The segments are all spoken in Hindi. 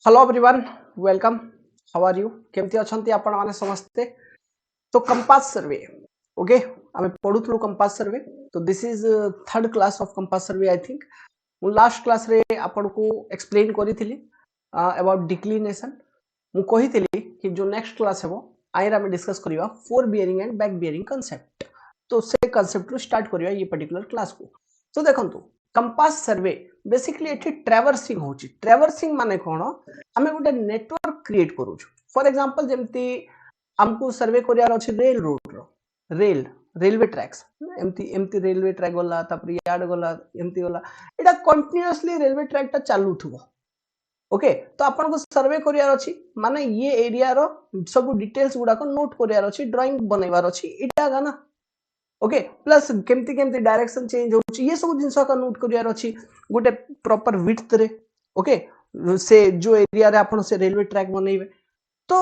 Hello everyone, welcome. How are you? केमती अछंती आपण माने समस्ते? तो कंपास सर्वे, ओके, आमे पढुथलु कंपास सर्वे। तो this is third class of compass survey I think. मु लास्ट क्लास रे आपण को एक्सप्लेन करिथिली अबाउट डिक्लिनेशन। मु कहिथिली कि जो नेक्स्ट क्लास हेबो आइरा में डिस्कस करिवा fore bearing and back bearing concept. तो से कांसेप्ट रो स्टार्ट करिवा ये पर्टिकुलर क्लास को। तो देखंतु कंपास सर्वे बेसिकली एठी ट्रैवर्सिंग होची। ट्रैवर्सिंग माने कोन? आमे गोटे नेटवर्क क्रिएट करू। फॉर एग्जांपल जेमती हमको सर्वे करियार अछि रेल रोड रो, रेल रेलवे ट्रैक्स, एमती एमती रेलवे ट्रैक गला तापर यार्ड गला एमती गला, एटा कंटीन्यूअसली रेलवे ट्रैक ता चालू थुबो। ओके, तो आपन को सर्वे करियार अछि माने ये एरिया रो सब डिटेल्स गुडा को नोट करियार अछि, ड्राइंग बनैबार अछि, इटा गाना। ओके, प्लस केमती केमती डायरेक्शन चेंज होची ये सब जिंस का नोट करियार अछि गोटे प्रॉपर विड्थ रे। ओके, से जो एरिया रे आपन से रेलवे ट्रैक बनैबे तो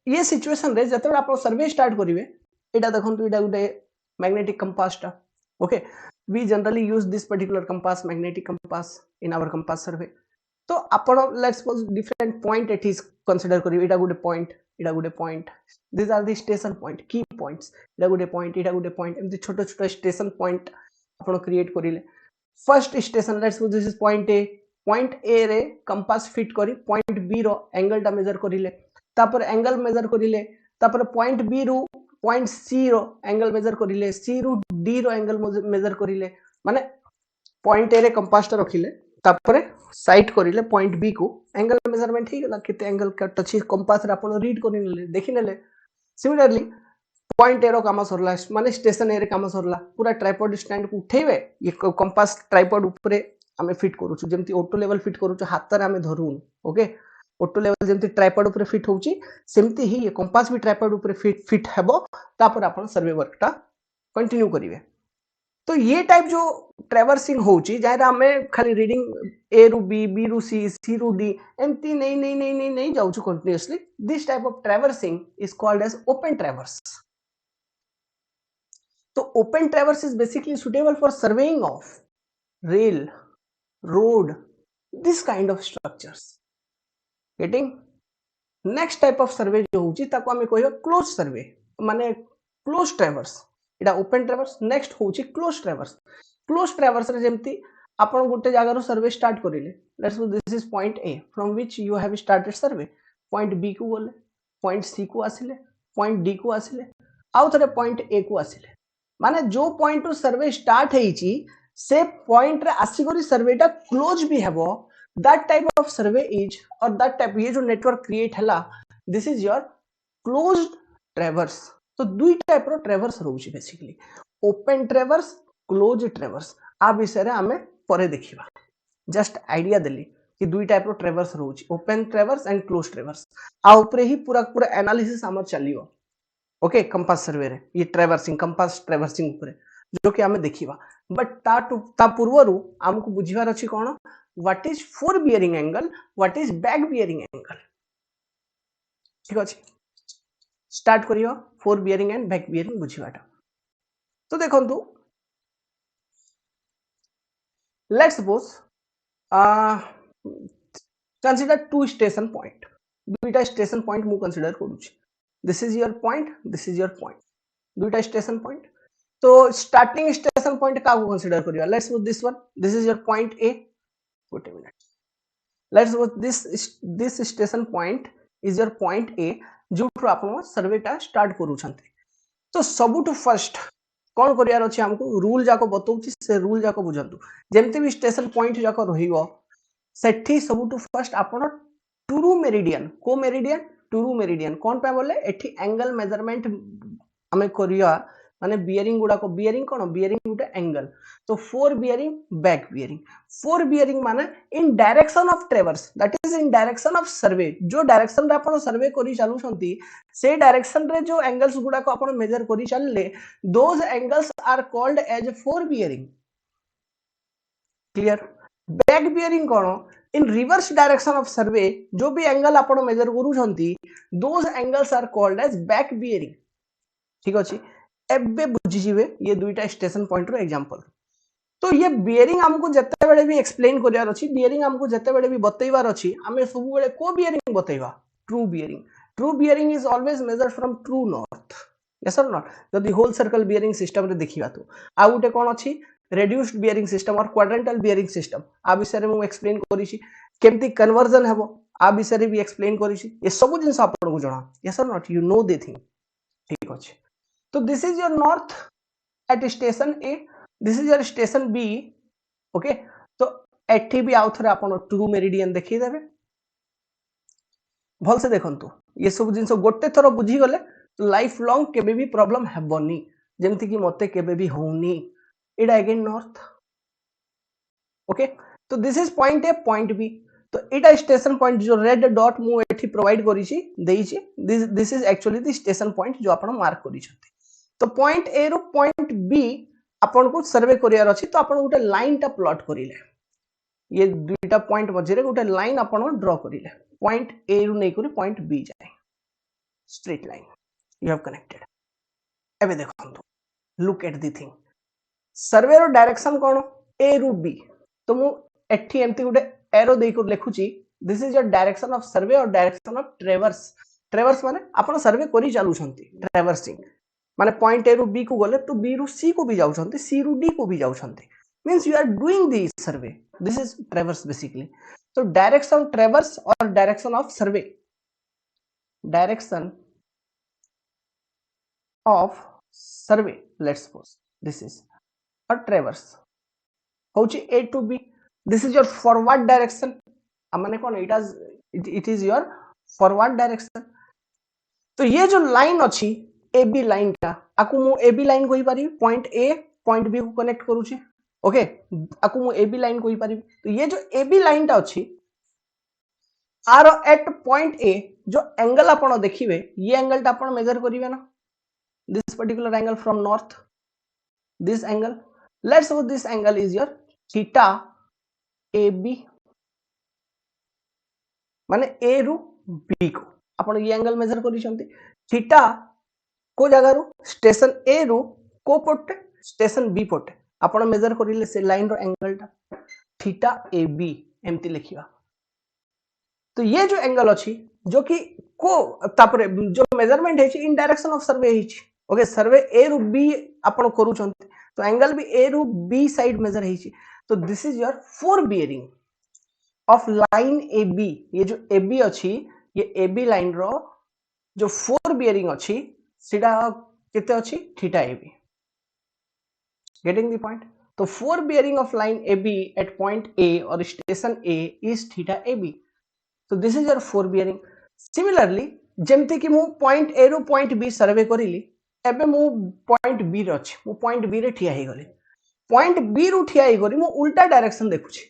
ये सिचुएशन रे जते आप सर्वे स्टार्ट करिवे एटा देखंतु एटा गुटे मैग्नेटिक कंपास टा। Okay, we generally use this particular compass, magnetic compass, in our compass survey. तो आपण let's suppose different point at is consider करिवे, एटा गुटे पॉइंट, एटा गुटे point, this are the station point, की पॉइंट्स, एटा गुटे पॉइंट, एटा गुटे पॉइंट, एमती छोटो छोटो स्टेशन पॉइंट आपण क्रिएट करिले। First station let's suppose this is point A. Point A रे कंपास फिट करी पॉइंट बी रो एंगल टा मेजर करिले, तापर एंगल मेजर करिले, तापर पॉइंट बी रू पॉइंट सी रो एंगल मेजर करिले, सी रू डी रो एंगल मेजर करिले। माने पॉइंट ए रे कंपास टा रखिले, तापर साइट करिले पॉइंट बी को, एंगल मेजरमेंट ही गला केते एंगल कट अछि कंपास रे आपण रीड करिले देखिनेले। सिमिलरली पॉइंट ए रो काम सरला माने स्टेशन ए रे काम सरला, पूरा ट्राइपॉड स्टैंड को उठेबे, ये कंपास ट्राइपॉड ऊपर आमे फिट करूछु, जेमती ऑटो लेवल फिट करूछु हाथ रे आमे धरू। ओके, ऑटो लेवल जेमती ट्राइपॉड ऊपर फिट होउची सेमती ही ये कंपास भी ट्राइपॉड ऊपर फिट हेबो, तापर आपण सर्वे वर्क टा कंटिन्यू करिवे। तो ये टाइप जो ट्रैवर्सिंग होची जाय आमे खाली रीडिंग ए रु बी, बी रु सी, सी रु डी एमती नहीं जाउछु continuously. This type of traversing is called as open traverse. तो open traverse is basically suitable for surveying of rail, road, this kind of structures. Getting? Next type of survey जो होची ताको हमें कहियो क्लोज सर्वे, माने क्लोज ट्रैवर्स। एटा ओपन ट्रैवर्स, नेक्स्ट होची क्लोज ट्रैवर्स। क्लोज ट्रैवर्स रे जेमती आपण गोटे जगह रो सर्वे स्टार्ट करिले, let's suppose this is point A from which you have started survey. Point B को गले, पॉइंट सी को आसिले, पॉइंट डी को आसिले, आउ थरे पॉइंट ए को आसिले। माने जो पॉइंट रो सर्वे स्टार्ट हेची से पॉइंट रे आसी करी सर्वेटा क्लोज भी हेबो, that type of survey is, और दैट टाइप ये जो नेटवर्क क्रिएट हला, this is your closed traverse. तो दुई टाइप रो ट्रैवर्स रहउची basically, open traverse, close traverse. आ विषय रे हमें परे देखिबा, जस्ट आइडिया देली कि दुई टाइप रो ट्रैवर्स रहउची, open traverse and close traverse. आ ऊपर ही पूरा पूरा एनालिसिस हमर चलियो। ओके, कंपास सर्वे रे ये ट्रैवर्सिंग, कंपास ट्रैवर्सिंग ऊपर जो कि हमें देखिबा। बट ता पूर्वरु हमको बुझिबार अछि कोन, what is fore bearing angle, what is back bearing angle. ठीक अछि, स्टार्ट करियो fore bearing and back bearing बुझिबाटा। तो देखंतु let's suppose consider two station point, दुईटा स्टेशन पॉइंट मु कंसीडर करूची। This is your point, this is your point, दुईटा स्टेशन पॉइंट। तो स्टार्टिंग स्टेशन पॉइंट का कंसीडर करियो, let's suppose this one, this is your point A. Wait a minute, let's suppose this station point is your point A, जोठु आपण सर्वेटा स्टार्ट करूछंती। तो सबुठु फर्स्ट कौन करियार अछि हमको, रूल जाको बतौछि, से रूल जाको बुझंतु। जेमते भी स्टेशन पॉइंट जाको रहिबो सेठी सबुठु फर्स्ट आपण टुरु मेरिडियन, को मेरिडियन, टुरु मेरिडियन कोन पे बोले एठी एंगल मेजरमेंट हमें करिया। माने बियरिंग गुडा को, बियरिंग कोन, बियरिंग गुटे एंगल। तो fore bearing, back bearing. Fore bearing माने in direction of traverse, that is in direction of survey. जो डायरेक्शन रे आपण सर्वे करि चालू छंती से डायरेक्शन रे जो एंगल्स गुडा को आपण मेजर करि चलले, those angles are called as fore bearing. Clear? Back bearing कोन, in reverse direction of survey जो भी एंगल आपण मेजर करू छंती, those angles are called as back bearing. ठीक अछि, एबे बुझी जिवे ये दुईटा स्टेशन पॉइंट रो एग्जांपल। तो ये बियरिंग हमको जत्ते बेले भी एक्सप्लेन करियार अछि, बियरिंग हमको जत्ते बेले भी बतैबार अछि, हमें सब बेले को बियरिंग बतैबा true bearing. True bearing is always measured from true north. Yes और नॉट. जदि होल सर्कल बियरिंग सिस्टम रे देखिबा तो आ गुटे कोन अछि रेड्यूस्ड बियरिंग सिस्टम और क्वाड्रेंटल बियरिंग सिस्टम. आ विषय रे मु एक्सप्लेन करिछि केमती कन्वर्जन हेबो आ विषय रे भी एक्सप्लेन करिछि. ये सब जिंस आपन को जणा. यस और not. You know the thing. ठीक अछि. तो this is your north at station A, this is your station B. Okay. तो एठी भी आउ थरे आपन ट्रू मेरिडियन देखि देबे. भल से देखंतु ये सब जिंस गोटे थरो बुझी गले लाइफ लॉन्ग केबे भी प्रॉब्लम हेबनी, जेमति कि मते केबे भी होनी. It again north. ओके. तो this is point A point B. तो इटा स्टेशन पॉइंट जो रेड डॉट मु एठी प्रोवाइड करी छी देई छी, this is actually the station point जो आपण मार्क करी छथि. तो पॉइंट ए रो पॉइंट बी आपण को सर्वे करियार अछि. तो आपण गुटे लाइन टा प्लॉट करिले, ये दुईटा पॉइंट मझे रे गुटे लाइन आपण ड्रा करिले. पॉइंट ए रु नै करी पॉइंट बी जाय straight line you have connected. एबे देखंतु look at the thing. Survey रो डायरेक्शन कोन ए रु बी. तो मु एठी एमती गुटे एरो देई को लिखुची this is your direction of survey और डायरेक्शन ऑफ ट्रेवर्स. ट्रेवर्स माने आपण सर्वे करी चालू छंती. ट्रेवर्सिंग माने पॉइंट ए रु बी को गले तो बी रु सी को भी जाउ छंती, सी रु डी को भी जाउ छंती. Means you are doing this survey. This is traverse basically. तो डायरेक्शन ट्रेवर्स और direction of survey, direction of survey let's suppose this is a traverse होची A to B. this is your forward direction. माने कोन it is your forward direction. तो ये जो लाइन अछि AB लाइन का आकु मु AB लाइन कोइ पारी पॉइंट A पॉइंट B को कनेक्ट करूची. ओके. आकु मु AB लाइन कोइ पारी. तो ये जो AB लाइन ता अछि आर एट पॉइंट A जो एंगल आपण देखिबे ये एंगल ता आपण मेजर करिवे ना. this particular angle from north, this angle, let's suppose this angle is your theta AB. माने A रु B को आपण ये एंगल मेजर करी छंती. थीटा को जगह रु स्टेशन A रु को पटे स्टेशन B पटे आपण मेजर करिले से लाइन रो एंगल ता थीटा AB एमती लिखिबा. तो ये जो एंगल अछि जो कि को तापरे जो मेजरमेंट है इन डायरेक्शन ऑफ सर्वे है. ओके. सर्वे A रु B आपण करू छंती. तो एंगल भी A रु B साइड मेजर है. तो this is your fore bearing of line AB. ये जो AB अछि ये AB लाइन रो जो फोर बियरिंग अछि सीधा केते अछि theta AB. Getting the point. तो fore bearing of line AB at point A और station A is theta AB. तो this is your fore bearing. Similarly जेमते कि मु पॉइंट A रु पॉइंट B सर्वे करिली, एबे मु पॉइंट B रे अछि, मु पॉइंट B रे ठिया हे गले. पॉइंट B रु ठिया हे गरी मु उल्टा डायरेक्शन देखुछि.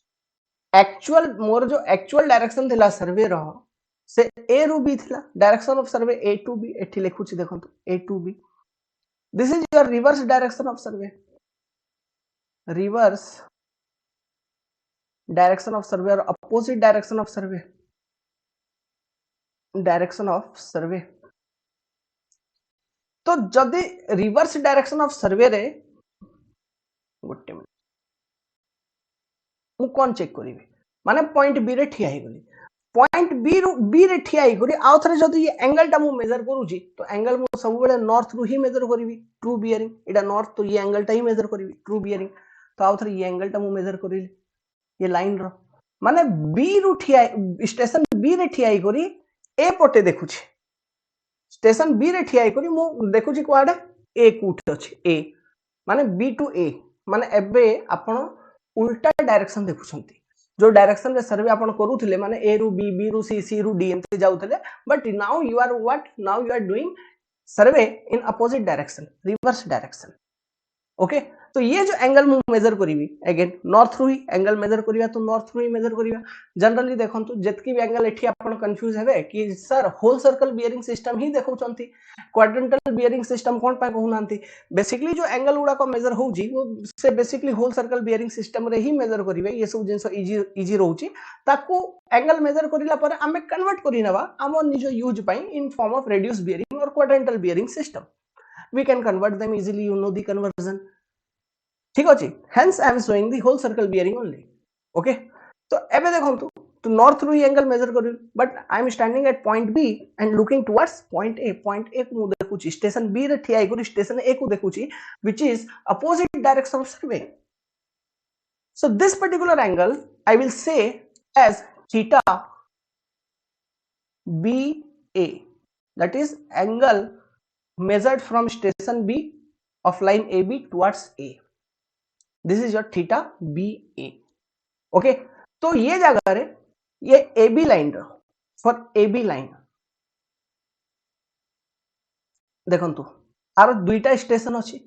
एक्चुअल मोर जो एक्चुअल डायरेक्शन थिला सर्वे रो से A रु B थिला. Direction of survey A to B एठी लिखुछि देखंतु A to B. This is your reverse direction of survey. Reverse direction of survey और opposite direction of survey. Direction of survey. तो जदि रिवर्स डायरेक्शन ऑफ सर्वे रे गोटे मिनट मु कोन चेक करिवे माने पॉइंट बी रे ठिया हे गली. पॉइंट बी रे ठिया हे गरी आउ थरे जदि ये एंगल टा मु मेजर करूची तो एंगल मु सब बेले नॉर्थ रु ही मेजर करिवि. ट्रू बियरिंग एटा नॉर्थ. तो ये एंगल टा ही मेजर करिवि ट्रू बियरिंग. तो आउ थरे ये एंगल टा मु मेजर करिले ये लाइन रो माने बी रु ठिया स्टेशन बी रे ठिया हे गरी ए पटे देखुची. स्टेशन बी रे ठिया हे गरी मु देखुची कोआडे ए कुठ अछि ए माने बी टू ए. माने एबे आपण उल्टा डायरेक्शन देखुछंती. जो डायरेक्शन रे सर्वे आपण करूथिले माने ए रु बी बी रु सी सी रु डी एमते जाउथिले. But now you are what now you are doing survey in opposite direction reverse direction. Okay. तो ये जो एंगल मु मेजर करिवि अगेन नॉर्थ रु ही एंगल मेजर करिवा. तो नॉर्थ रु ही मेजर करिवा. जनरली देखंतु जेतकी भी एंगल एठी आपण कंफ्यूज हेबे कि sir whole circle bearing system ही देखौचंती क्वाड्रेंटल बियरिंग सिस्टम कोन पा कहउनांती. बेसिकली जो एंगल गुडा को मेजर होउजी वो से basically whole circle bearing system रे ही मेजर करिवे. ये सब जिंस इजी रहउची ताकू एंगल मेजर करिला पर हमें कन्वर्ट करि नबा हमर निजो यूज पई in form of radius bearing और quadrantal bearing system. We can convert them easily. You know the conversion. ठीक अछि hence I am showing the whole circle bearing only okay तो एबे देखंतु तो नॉर्थ रु एंगल मेजर करू but I am standing at point B and looking towards point A को मु देखुची स्टेशन बी रे ठिया करू स्टेशन ए को देखुची which is opposite direction of survey so this particular angle I will say as theta BA that is angle measured from station B of line AB towards A this is your theta BA okay तो ये जगह रे ये AB लाइन रो फॉर AB लाइन देखंतु आरो दुईटा स्टेशन अछि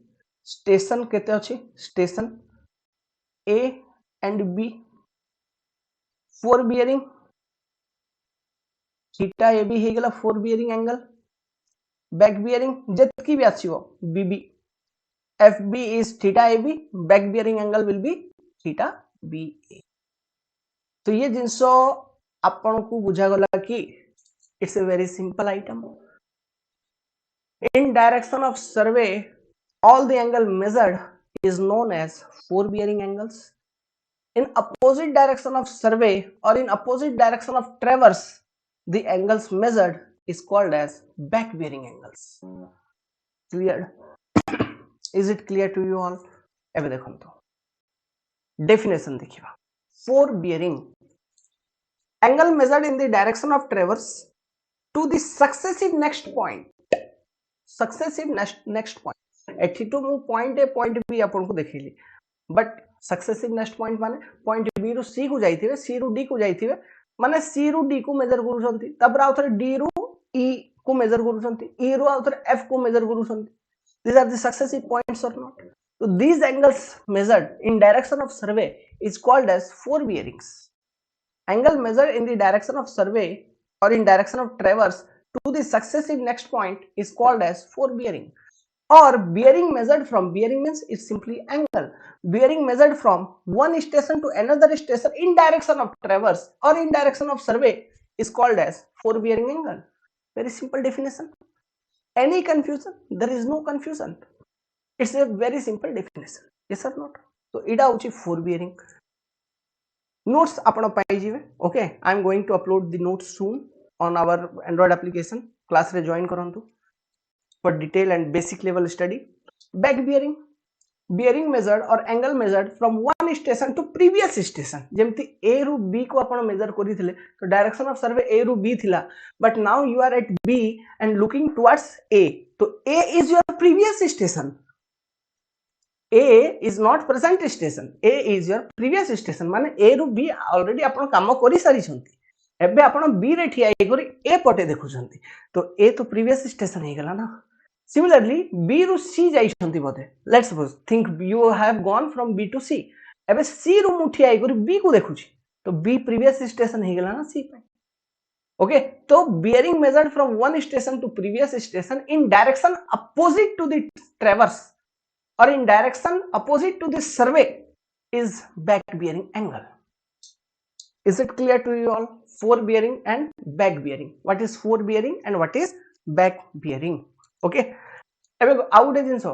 स्टेशन केते अछि station A and B fore bearing theta AB हे गेला fore bearing angle back bearing जतकी भी आछियो BB FB is theta AB back bearing angle will be theta BA तो ये जिनसो आपण को बुझा गला कि it's a very simple item in direction of survey all the angle measured is known as four bearing angles in opposite direction of survey or in opposite direction of traverse the angles measured is called as back bearing angles clear is it clear to you all एबे देखंतो definition देखिबा four bearing angle measured in the direction of traverse to the successive next point एठी तो मु पॉइंट ए पॉइंट बी आपन को देखिली बट सक्सेसिव नेक्स्ट पॉइंट माने पॉइंट बी रु सी को जाइथिबे सी रु डी को जाइथिबे माने सी रु डी को मेजर करूछंती तबर आउथरे डी रु ई को मेजर करूछंती ई रु आउथरे एफ को measure करूछंती these are the successive points or not so these angles measured in direction of survey is called as four bearings angle measured in the direction of survey or in direction of traverse to the successive next point is called as four bearing or bearing measured from bearing means it's simply angle bearing measured from one station to another station in direction of traverse or in direction of survey is called as four bearing angle very simple definition any confusion there is no confusion it's a very simple definition yes or not so ida hochi four bearing notes apna pai jibe okay I am going to upload the notes soon on our Android application class re join karantu for detail and basic level study back bearing bearing measured or angle measured from one station to previous station जेमती A ru B को आपण मेजर करी थिले तो direction of survey A ru B थिला but now you are at B and looking towards A तो A is your previous station A is not present station A is your previous station माने A ru B already आपण काम करी सारी छंती एबे आपण B रे ठिया करी A पटे देखु छंती तो A तो previous station हे गेला ना Similarly, B ru C जाइछंती Bodhe let's suppose think you have gone from B to C एबे C ru मुठी आई करी B को देखुची तो B previous station हे गेला ना C पे ओके तो bearing measured from one station to previous station in direction opposite to the traverse or in direction opposite to the survey is back bearing angle is it clear to you all four bearing and back bearing what is four bearing and what is back bearing okay एबे आउ गोटे जिंस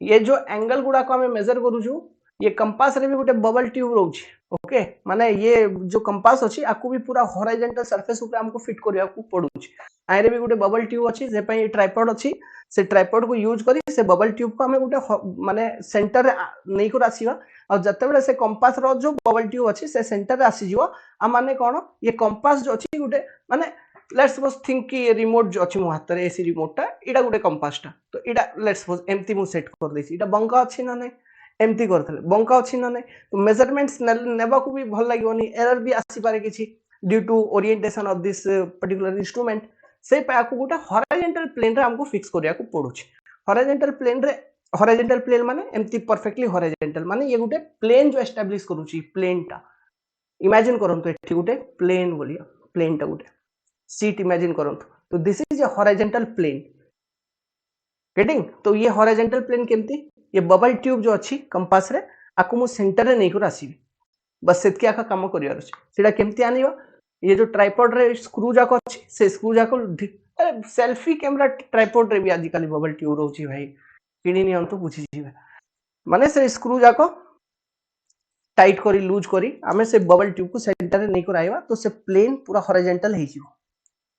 ये जो एंगल गुडा को हमें मेजर करूछु ये कंपास रे भी गोटे बबल ट्यूब रहउछि ओके माने ये जो कंपास अछि आकु भी पूरा हॉरिजॉन्टल सरफेस ऊपर हमको फिट करिया को पडुछि आइ रे भी गोटे बबल ट्यूब अछि जे पई ट्राइपॉड अछि से ट्राइपॉड को यूज करी से बबल ट्यूब को हमें गोटे माने सेंटर रे नै को आसीबा और जते बेले से कंपास रो जो बबल ट्यूब अछि से सेंटर रे आसी जिवो आ माने कोन ये कंपास जो अछि गोटे माने लेट्स सपोज थिंक कि रिमोट जो अछि मो हाथ रे एसी रिमोट टा इडा गोटे कंपास टा तो इडा लेट्स सपोज एम्प्टी मु सेट कर देछि इडा बंका अछि ना नै एम्प्टी करथले बंका अछि ना नै तो मेजरमेंट्स नेबा को भी भल लागोनी एरर भी आसी पारे किछि due to orientation of this particular instrument से पे आकु गोटे हॉरिजॉन्टल प्लेन रे हमको फिक्स करिया को पडुछि हॉरिजॉन्टल प्लेन माने एम्प्टी परफेक्टली हॉरिजॉन्टल माने ये गोटे प्लेन जो एस्टैब्लिश करूछि प्लेन टा इमेजिन करंतु एठी गोटे प्लेन बोलिया प्लेन टा गोटे सीट इमेजिन करंतु तो this is a horizontal plane getting तो ये हॉरिजॉन्टल प्लेन केमती ये बबल ट्यूब जो अछि कंपास रे आकु मु सेंटर रे नै को आसीबी बस सेतके आका काम करियार अछि सेटा केमती आनिबा ये जो ट्राइपॉड रे स्क्रू जाको अछि से स्क्रू जाको सेल्फी कैमरा ट्राइपॉड रे भी आजि काली बबल ट्यूब रहउछि भाई किनी नियंतु बुझि जिवे माने से स्क्रू जाको टाइट करी लूज करी आमे से बबल ट्यूब को सेंटर रे नै कराइबा तो से प्लेन पूरा हॉरिजॉन्टल हे जिवो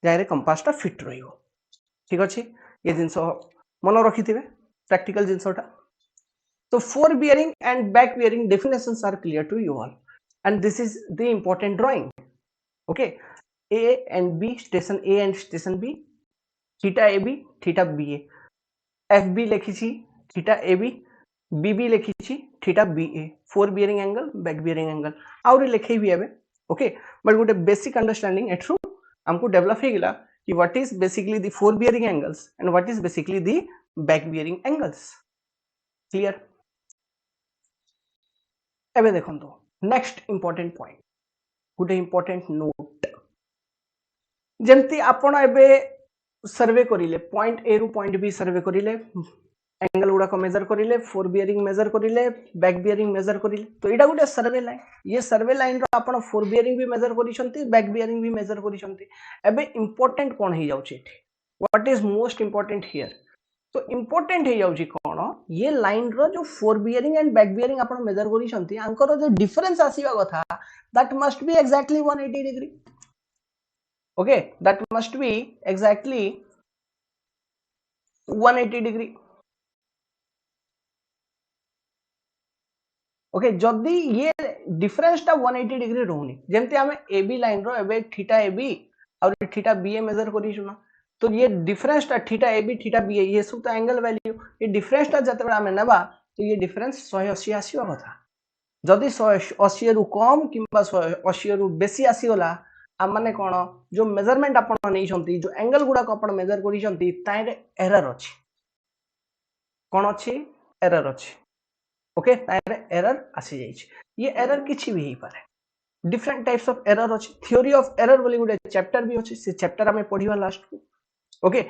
जाय रे कंपास टा फिट रहिबो ठीक अछि ये जिंसो मन रखिथिबे practical जिंसोटा so for bearing and back bearing definitions are clear to you all and this is the important drawing okay A and B station A and station B theta AB theta BA FB लिखिछि theta AB BB लिखिछि theta BA fore bearing angle back bearing angle आउरी लिखै भी एबे ओके बट गोटे बेसिक अंडरस्टैंडिंग एथ्रू हमको डेवलप हे गेला कि what is basically the fore bearing angles and what is basically the back bearing angles clear एबे देखंतो नेक्स्ट इंपोर्टेंट पॉइंट गोटे इंपोर्टेंट नोट जेमती आपण एबे सर्वे करिले पॉइंट ए रु पॉइंट बी सर्वे करिले एंगल गुड़ा को मेजर करिले फोर बियरिंग मेजर करिले बैक बियरिंग मेजर करिले तो एटा गुटे सर्वे लाइन ये सर्वे लाइन रो आपण फोर बियरिंग भी मेजर करिसंती बैक बियरिंग भी मेजर करिसंती एबे इंपोर्टेंट कोन हे जाउची एठी what is most important here तो इंपोर्टेंट हे जाउची कोन ये लाइन रो जो four bearing and back bearing आपण मेजर करिसंती आंकर जो डिफरेंस आसीबा कथा that must B exactly 180 degree okay that must B exactly 180 degree okay जदी ये डिफरेंस टा 180 डिग्री रहउनी जेमते हमें AB लाइन रो एबे थीटा AB और थीटा BA मेजर करी सुना तो ये डिफरेंस टा थीटा AB थीटा BA ये सब तो एंगल वैल्यू ये डिफरेंस टा जते हमें नेबा तो ये डिफरेंस 180 आसीबा कथा जदी 180 रु कम किबा 180 रु बेसी आसीगला आ माने कोन जो मेजरमेंट आपण नै छंती जो एंगल गुडा को आपण मेजर करी छंती ताइरे एरर अछि कोन अछि एरर अछि ओके ताइरे एरर आसी जाइछ ये एरर किछि भी हे पारे डिफरेंट टाइप्स ऑफ एरर अछि थ्योरी ऑफ एरर बोली गुडे चैप्टर भी अछि से चैप्टर हमें पढिबा लास्ट को ओके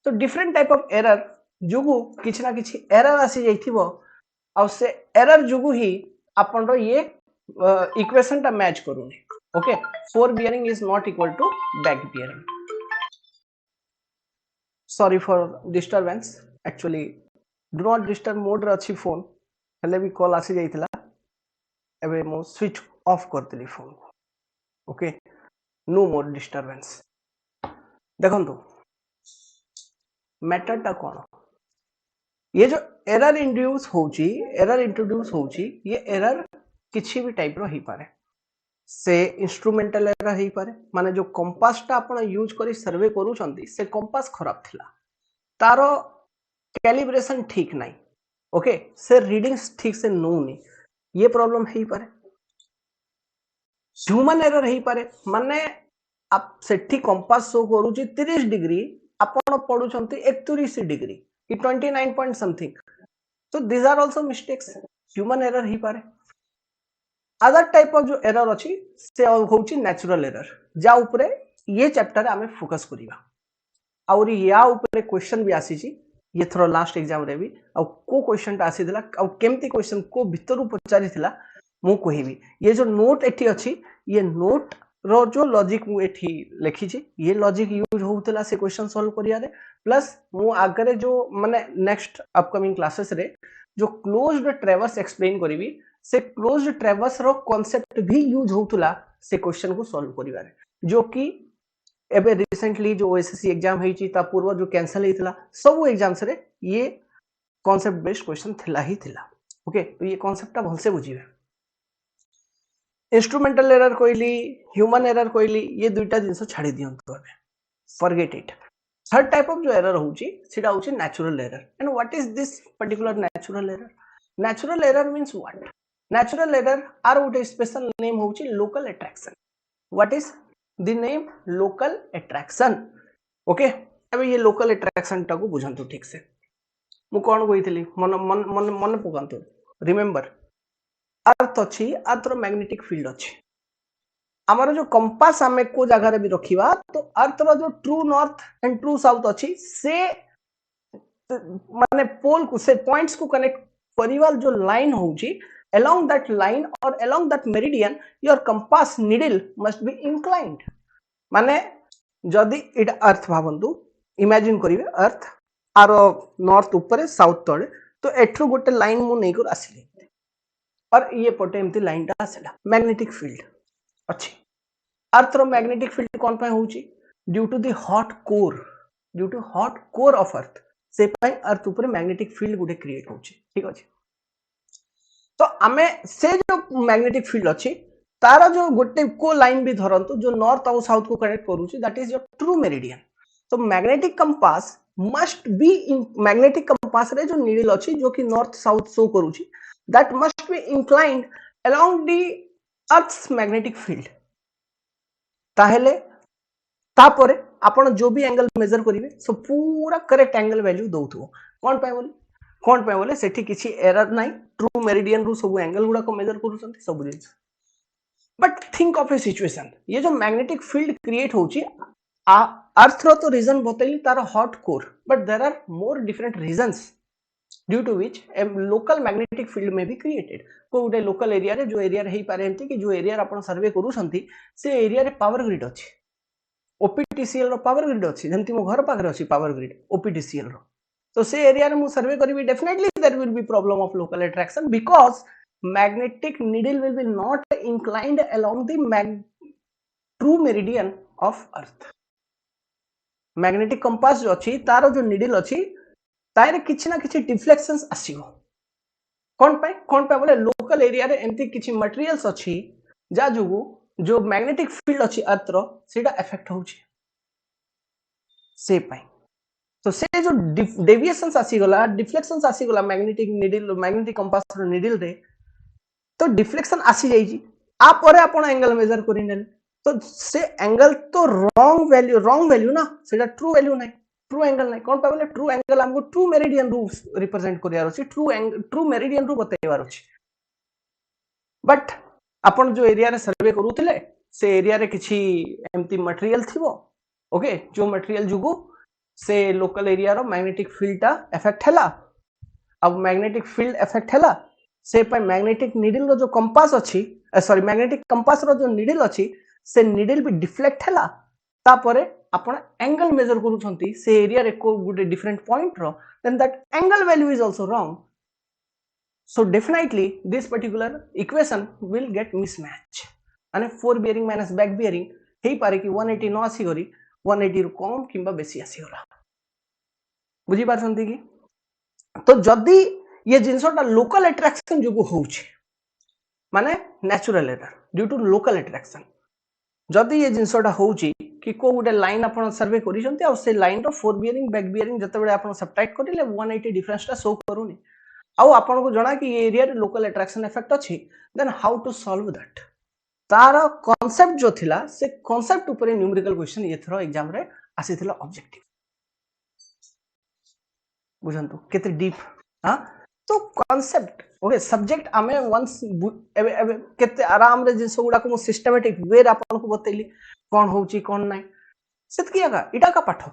तो डिफरेंट टाइप ऑफ एरर जुगु किछि ना किछि एरर आसी जाइथिबो आ से एरर जुगु ही आपण रो ये इक्वेशन टा मैच करूनी okay fore bearing is not equal to back bearing sorry for disturbance actually do not disturb mode रे अछि फोन हेले भी कॉल आसी जाइथिला एबे मो स्विच ऑफ करतली फोन ओके नो मोर डिस्टरबेंस देखंतु मैटर टा कोन ये जो एरर इंट्रोड्यूस होची ये एरर किछि भी टाइप रो ही पारे से इंस्ट्रूमेंटल एरर ही पारे माने जो कंपास टा आपण यूज करी सर्वे करू छंती से कंपास खराब थिला तारो कैलिब्रेशन ठीक नाही ओके से रीडिंग्स ठीक से नोनी ये प्रॉब्लम है पारे ह्यूमन एरर है पारे माने आप सेठी कंपास शो करूची 30 डिग्री आपण पडुचंती 31 डिग्री कि 29 point something so these are also mistakes human error ही पारे अदर टाइप ऑफ जो एरर अछि से होउची नेचुरल एरर जा ऊपर ये चैप्टर आमे फोकस करिवा और या ऊपर क्वेश्चन भी आसी छी ये थरो लास्ट एग्जाम रे भी आ को क्वेश्चन ता आसी दिला आ केमती क्वेश्चन को भितरु पचारि थिला मु कहिबी ये जो नोट एठी अछि ये नोट रो जो लॉजिक मु एठी लिखि छी ये लॉजिक यूज होउतला से क्वेश्चन सॉल्व करिया रे प्लस मु आगरे जो माने नेक्स्ट अपकमिंग क्लासेस रे जो क्लोज्ड ट्रैवर्स एक्सप्लेन करिवि से क्लोज्ड ट्रैवर्स रो कांसेप्ट भी यूज होउतला से क्वेश्चन को सॉल्व करिवा रे जो कि एबे रिसेंटली जो ओएसएससी एग्जाम हेची ता पूर्व जो कैंसिल हेतला सब एग्जाम्स रे ये कांसेप्ट बेस्ड क्वेश्चन थिला ही थिला ओके तो ये कांसेप्ट ता भलसे बुझिबे इंस्ट्रूमेंटल एरर कोइली ह्यूमन एरर कोइली ये दुईटा जिंस छाडी दियंतो एबे forget it third type of जो एरर होउची सेटा होउची natural error and what is this particular natural error means what natural error are उटे स्पेशल नेम होउची local attraction what is the name local attraction okay अब ये लोकल अट्रैक्शन टा को बुझंतु ठीक से मु कोन कहितली मन मन मन मन पकांतु रिमेंबर अर्थ अछि अर्थ रो मैग्नेटिक फील्ड अछि हमर जो कंपास हमें को जगह रे भी रखिबा तो अर्थ रो जो true north and true south अछि से माने पोल को से पॉइंट्स को कनेक्ट परिवार जो लाइन होउची along that line or along that meridian your compass needle must be inclined माने जदी इट अर्थ भावंतु इमेजिन करिवे अर्थ आरो नॉर्थ ऊपर साउथ तळे तो एठरो गोटे लाइन मु नै कर आसिली और ये पटे एमती लाइन टा आसला मैग्नेटिक फील्ड अच्छी अर्थ रो मैग्नेटिक फील्ड कोन पे होउची due to the hot core of earth से पय अर्थ ऊपर मैग्नेटिक फील्ड गुटे क्रिएट होउची ठीक अछि तो आमे से जो मैग्नेटिक फील्ड अछि तारा जो गोटे को लाइन भी धरंतु जो नॉर्थ और साउथ को कनेक्ट करूची that is your true meridian तो magnetic compass must be in magnetic compass रे जो नीडल अछि जो कि नॉर्थ साउथ शो करूची that must be inclined along the earth's magnetic field ताहेले तापरे आपण जो भी एंगल मेजर करिवे सो पूरा करेक्ट एंगल वैल्यू दउथो कोन पे बोले सेठी किछि एरर नाही ट्रू मेरिडियन रु सब एंगल गुडा को मेजर करूछंती सब जिंस but think of a situation ये जो मैग्नेटिक फील्ड क्रिएट होची अर्थ रो तो रीजन बतैली तार hot core but there are more different reasons due to which a local magnetic field में भी क्रिएटेड को उडे लोकल एरिया रे जो एरिया रे हेई पारे एंती कि जो एरिया आपण सर्वे करूछंती से एरिया रे पावर ग्रिड अछि ओपीटीसीएल रो पावर ग्रिड अछि जेंति मो घर पाखरे अछि पावर ग्रिड ओपीटीसीएल रो तो से एरिया रे मु सर्वे करिवि definitely there will be problem of local attraction because magnetic needle will be not inclined along the true meridian of earth magnetic compass जो अछि तारो जो needle अछि तारे किछि ना किछि डिफ्लेक्शंस आसीगो कोन पे बोले लोकल एरिया रे एंती किछि मटेरियल्स अछि जा जुगु जो मैग्नेटिक फील्ड अछि अर्थ रो सेटा इफेक्ट होउछि से पय तो से जो डेविएशंस आसीगला डिफ्लेक्शंस आसीगला मैग्नेटिक कंपास रो needle रे तो डिफ्लेक्शन आसी जाइजी आ परे आपण एंगल मेजर करि नेल तो से एंगल तो रॉन्ग वैल्यू ना सेटा ट्रू वैल्यू नै ट्रू एंगल नै कोन पे बोले ट्रू एंगल हमको ट्रू मेरिडियन रु रिप्रेजेंट करियार अछि ट्रू मेरिडियन रु बतैवार अछि बट आपण जो एरिया रे सर्वे करूथिले से एरिया रे किछि एम्ति मटेरियल थिबो ओके जो मटेरियल जुगु से लोकल एरिया रो मैग्नेटिक फील्ड ता इफेक्ट हैला अब मैग्नेटिक फील्ड इफेक्ट हैला से पर मैग्नेटिक नीडल रो जो कंपास अछि सॉरी मैग्नेटिक कंपास रो जो नीडल अछि से नीडल भी डिफ्लेक्ट हैला तापरे आपण एंगल मेजर करूछंती से एरिया रे को गुटे डिफरेंट पॉइंट रो then that angle value is also wrong so definitely this particular equation will get mismatch माने fore bearing minus back bearing हेई पारे कि 180 न आसी गरी 180 रु कम किंबा बेसी आसी होला बुझी पारछंती कि तो जदी ये जिनसटा लोकल अट्रैक्शन जो होउछि माने natural error due to local attraction जदी ये जिनसटा होउछि कि को गुटे लाइन आपण सर्वे करिसंती आ से लाइन रो फोर बियरिंग बैक बियरिंग जते बेले आपण सब्ट्रैक्ट करिले 180 डिफरेंस ता शो करूनी आ आपण को जणा कि ये एरिया रे लोकल अट्रैक्शन इफेक्ट अछि then how to solve that तार कांसेप्ट जो थिला से कांसेप्ट ऊपर न्यूमेरिकल क्वेश्चन ये थरो एग्जाम रे आसीथिला ऑब्जेक्टिव बुझंतु केते डीप हां तो कांसेप्ट ओके सब्जेक्ट आमे वंस केते आराम रे जिंस गुडा को सिस्टमैटिक वे रे आपन को बतैली कोन होउची कोन नै सेत कियागा इटा का पाठ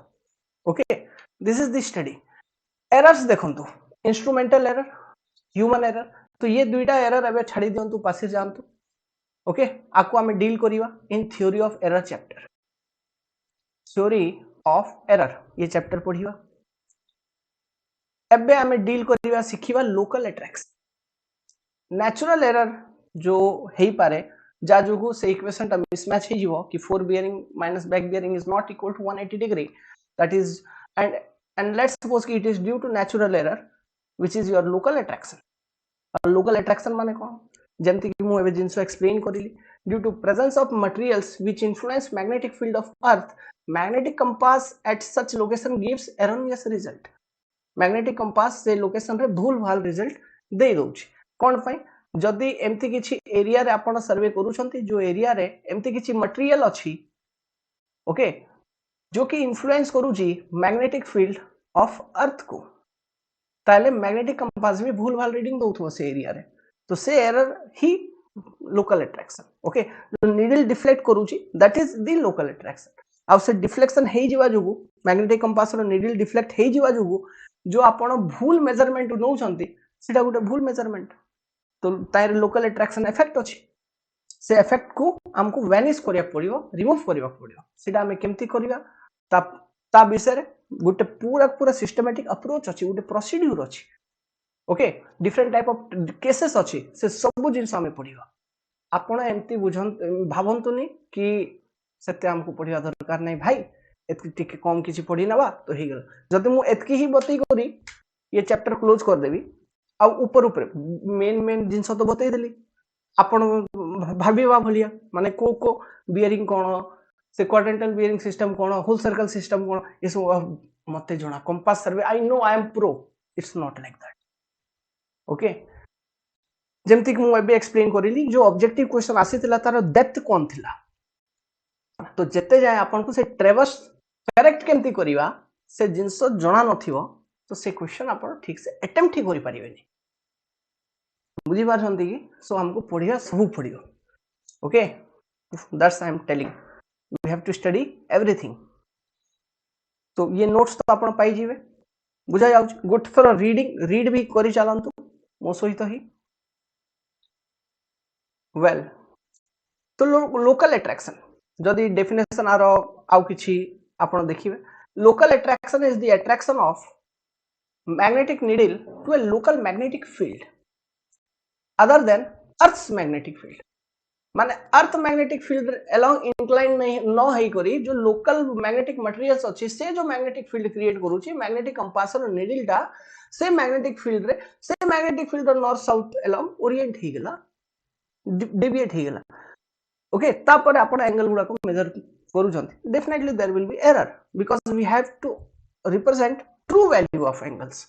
okay this is the study errors देखंतु इंस्ट्रूमेंटल एरर ह्यूमन एरर तो ये दुईटा एरर एबे छाडी दियंतु पासे जानतु ओके आको आमे डील करिवा in theory of error chapter theory of error ये चैप्टर पढिवा एबे आमे डील करिवा सिखिवा लोकल अट्रैक्शन नेचुरल एरर जो हेई पारे जा जोगु से इक्वेशन ता मिसमैच हे जिवो कि fore bearing minus back bearing is not equal to 180 degree that is and let's suppose कि it is due to natural error which is your local attraction local attraction माने कोन जेंति कि मु एबे जिंसो एक्सप्लेन करिली due to presence of materials which influence magnetic field of earth magnetic compass at such location gives erroneous result magnetic compass से लोकेशन रे भूल भाल रिजल्ट दे दोछि कोन पई जदी एम्ति किछि एरिया रे आपण सर्वे करूछंती जो एरिया रे एम्ति किछि मटेरियल अछि ओके जो कि इन्फ्लुएंस करूछि मैग्नेटिक फील्ड ऑफ अर्थ को ताले मैग्नेटिक कंपास भी भूल भाल रीडिंग दउथो से एरिया रे तो से एरर ही लोकल अट्रैक्शन ओके जो नीडल डिफ्लेक्ट करूछि that is the local attraction आ से डिफ्लेक्शन हेई जिवा जोगु मैग्नेटिक कंपास रो नीडल डिफ्लेक्ट हेई जिवा जोगु जो आपण भूल मेजरमेंट नौछंती सेटा गुटे भूल मेजरमेंट तो तार लोकल अट्रैक्शन इफेक्ट अछि से इफेक्ट को हमको वैनिश करिया पड़ियो रिमूव करिया पड़ियो सेटा हम केमती करिया ता विषय रे गुटे पूरा सिस्टमैटिक अप्रोच अछि गुटे प्रोसीड्यूर अछि okay different type of cases अच्छी से सब जिन पढ़ा आपण एमती बुझन भावंतुनी कि सत्य हमको पढ़ा दरकार नहीं भाई एतकी कम किसी पढ़ी नवा तो हो गला जदि मु एतकी ही बतई करी ये चैप्टर क्लोज कर देबी आ ऊपर ऊपर मेन मेन जिनस तो बतई देली आपण भाबीबा भलिया माने को बियरिंग कोन से क्वाड्रेंटल बियरिंग सिस्टम कोन होल सर्कल सिस्टम कोन ये सब मते जणा compass survey I know I am pro it's not like that okay जेमती कि मु एबे एक्सप्लेन करिली जो ऑब्जेक्टिव क्वेश्चन आसीतिला तार डेप्थ कोन थिला तो जेते जाय आपन को से ट्रेवर्स करेक्ट केमती करिवा से जिंस जणा नथिवो तो से क्वेश्चन आपन ठीक से अटेम्प्ट ही करि परिबेनी बुझी पारछंती कि सो हमको पढ़िया सब पड़ियो okay that's I am telling we have to study everything तो ये नोट्स तो आपन पाई जीवे बुझा जाउ गोट थोर रीड भी करि चलंतु मो सहित ही वेल तो लोकल अट्रैक्शन जदि डेफिनेशन आरो आउ किछि आपन देखिबे local attraction is the attraction of magnetic needle to a local magnetic field other than earth's magnetic field माने earth magnetic field along incline नहीं न हेई करी जो लोकल मैग्नेटिक मटेरियल्स अछि से जो मैग्नेटिक फील्ड क्रिएट करूची मैग्नेटिक कंपासर नीडल टा से मैग्नेटिक फील्ड रे से magnetic field north south along orient ही गेला डेविएट ही गेला ओके तापर आपण एंगल गुडा को मेजर करूछंती definitely there will be error because we have to represent true value of angles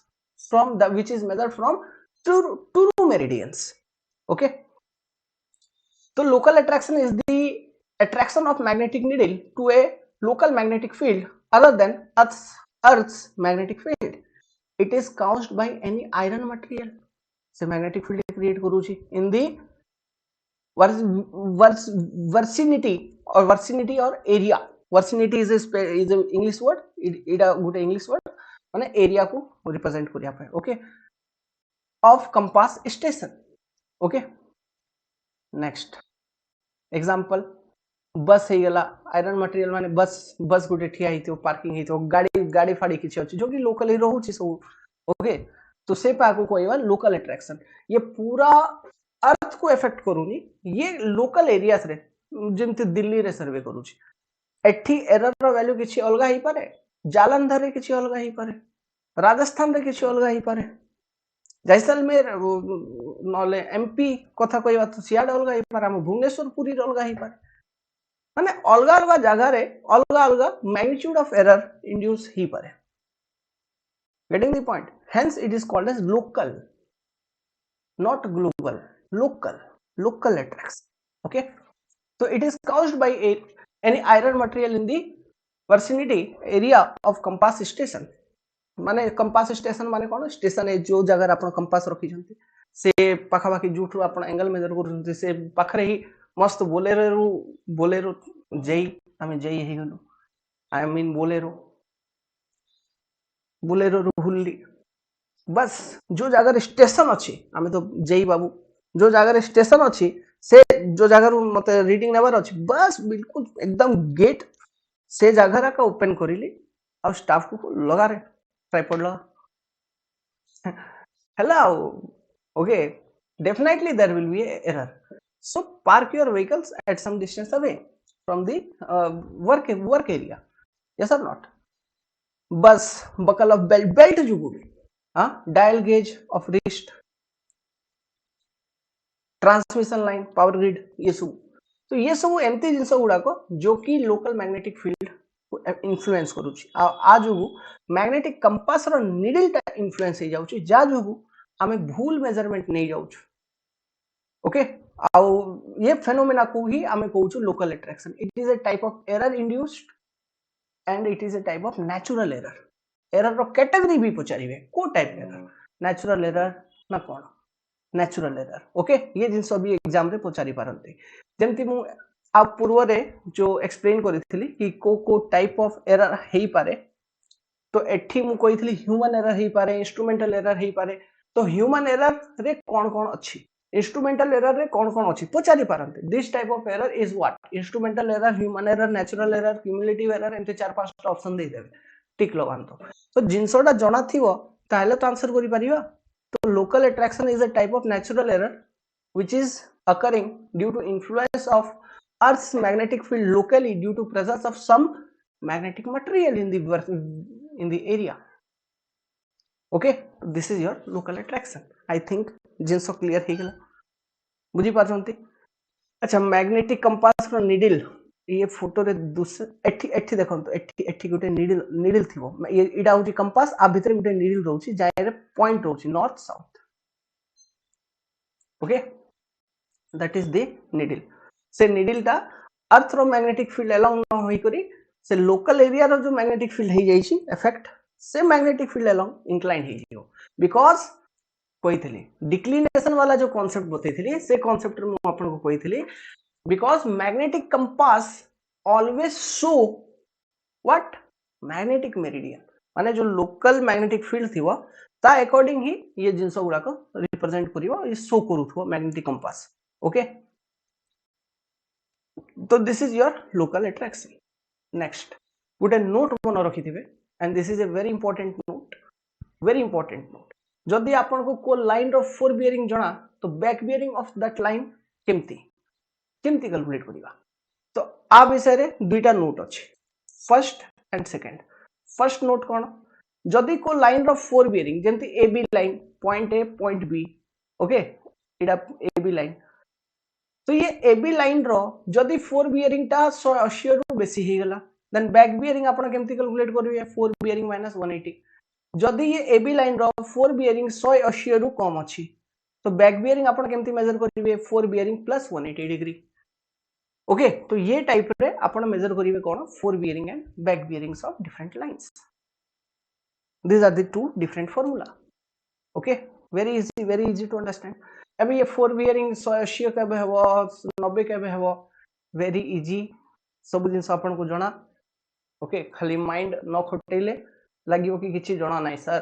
from the which is measured from true meridians okay so local attraction is the attraction of magnetic needle to a local magnetic field other than earth's magnetic field it is caused by any iron material so magnetic field create karuchi in the vicinity or area vicinity is a english word it a good english word माने एरिया को रिप्रेजेंट करिया पाए okay of compass station okay next example बस हे गेला आयरन मटेरियल माने बस गुटे ठिया हितो पार्किंग हितो गाड़ी फाड़ी किछि अछि जो कि लोकली रहउछि सब ओके तो से पा को कोइबा लोकल अट्रैक्शन ये पूरा अर्थ को इफेक्ट करूनी ये लोकल एरियास रे जेमति दिल्ली रे सर्वे करूछि एठी एरर रो वैल्यू किछि अलगा ही पारे जालंधर रे किछि अलगा ही पारे राजस्थान रे किछि अलगा ही पारे जैसलमेर नले एमपी कथा कहबा तो सियाड अलगा ही पारे हम भुवनेश्वर पुरी रे अलगा ही पारे माने अलगा अलगा जगह रे अलगा अलगा मैग्नीट्यूड ऑफ एरर इंड्यूस ही पारे getting the point hence it is called as local not global local attraction okay so it is caused by any iron material in the vicinity area of compass station माने कंपास स्टेशन माने कोन स्टेशन है जो जगह आपण कंपास रखी छथि से पाखा पाखी जुठु आपण एंगल मेजर करू से पाखरे ही मस्त बोलेरो जेई हमें जेई हे गलो आई मीन बोलेरो हुल्ली बस जो जगह स्टेशन अछि हमें तो जेई बाबू जो जगह स्टेशन अछि से जो जगह रु मते रीडिंग नेबर अछि बस बिल्कुल एकदम गेट से जगह का ओपन करिली और स्टाफ को लगा रे ट्राइपॉड लगा hello okay definitely there will be an error so park your vehicles at some distance away from the work area yes or not bus buckle of belt जुगु dial gauge of wrist transmission line power grid ये सब एमती जिनस गुड़ाक जो कि लोकल मैग्नेटिक फील्ड को इन्फ्लुएंस करूची आ जो मैग्नेटिक कंपास रो नीडल टा इन्फ्लुएंस हे जाउची जा जो हमें भूल मेजरमेंट नहीं जाउछु ओके आ ये फेनोमेना को ही हमें कहउछु local attraction it is a type of error induced and it is a type of natural error रो कैटेगरी भी पचारिबे को टाइप एरर नेचुरल एरर ना कोन नेचुरल एरर ओके ये जिनस भी एग्जाम रे पचारि पारंते जेमति मु आ पूर्व रे जो एक्सप्लेन करिथिली कि को टाइप ऑफ एरर हेई पारे तो एठी मु कहिथिली ह्यूमन एरर हेई पारे इंस्ट्रूमेंटल एरर हेई पारे तो ह्यूमन एरर रे कोन अछि इंस्ट्रूमेंटल एरर रे कोन अछि पचारि पारंते this type of error is what instrumental error human error natural error cumulative error एंते 4-5 ऑप्शन दे देबे टिक लगांतो तो जिनसोडा जणा थिवो ताहले तो आंसर करि परिबा तो local attraction is a type of natural error which is occurring due to influence of Earth's magnetic field locally due to presence of some magnetic material in the area. Okay, this is your local attraction. I think genus clear हो गला बुझी पारछंती. अच्छा, मैग्नेटिक कंपास रो नीडल ये फोटो रे एठी एठी देखंतो एठी एठी गोटे नीडल थिवो ये इडा होची कंपास आ भितर गोटे नीडल रहउची जाय रे पॉइंट रहउची north south. Okay, that is the needle. से needle टा अर्थ रो मैग्नेटिक फील्ड अलोंग न होई करी से लोकल एरिया रो जो मैग्नेटिक फील्ड हे जाई छी इफेक्ट से मैग्नेटिक फील्ड अलोंग इंक्लाइन हे जियो. बिकॉज़ कहितली डिक्लिनेशन वाला जो कांसेप्ट बतैथिली से कांसेप्ट रे मु आपन को कहितली because magnetic compass always show what magnetic meridian माने जो लोकल मैग्नेटिक फील्ड थिवो ता अकॉर्डिंग ही ये जिंस गुडा को रिप्रेजेंट करिवो ये शो करूथो magnetic compass. Okay, so this is your local attraction. Next, put a note मन रखिथिबे and this is a very important note. जदि आपन को लाइन रो फोर बियरिंग जणा तो back bearing of that line केमती कैलकुलेट करिवा. तो आ विषय रे दुईटा नोट अछि, first and second. First note कोन, जदि को लाइन रो फोर बियरिंग जेंति A B line point A point B. Okay, इडा ए बी लाइन. तो ये एबी लाइन रो जदि फोर बियरिंग टा 180 रु बेसी हे गला देन बैक बियरिंग आपण केमती कैलकुलेट करिवे फोर बियरिंग माइनस 180. जदि ये एबी लाइन रो फोर बियरिंग 180 रु कम अछि तो बैक बियरिंग आपण केमती मेजर करिवे fore bearing plus 180 degree. Okay, तो ये टाइप रे आपण मेजर करिवे कोन fore bearing and back bearings of different lines. These are the two different formula. Okay, very easy to understand. अभी ये फोर बियरिंग 180 केबे हेबो 90 केबे हेबो वेरी इजी सब जिंस आपन को जणा. ओके, खाली माइंड न खटेले लागिवो कि किछि जणा नाही सर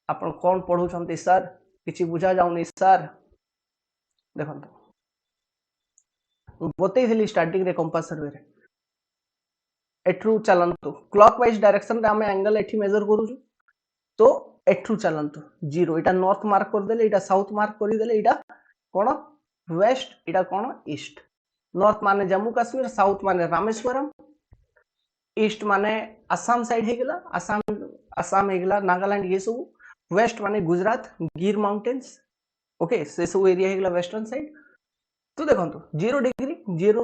आपन कोन पढु छंती सर किछि बुझा जाउनी सर. देखंतो बतई थिली स्टार्टिंग रे कंपास सर्वे रे एठरू चलंतु क्लॉकवाइज डायरेक्शन रे हमें एंगल एठी मेजर करू तो एठू चलंतु जीरो इटा नॉर्थ मार्क कर देले इटा साउथ मार्क करि देले इटा कोन वेस्ट इटा कोन ईस्ट. नॉर्थ माने जम्मू कश्मीर, साउथ माने रामेश्वरम, ईस्ट माने असम साइड हे गेला असम हे गेला नागालैंड ये सब, वेस्ट माने गुजरात गिर माउंटेन्स. ओके, से सब एरिया हे गेला वेस्टर्न साइड. तो देखंतु 0 डिग्री 0 रो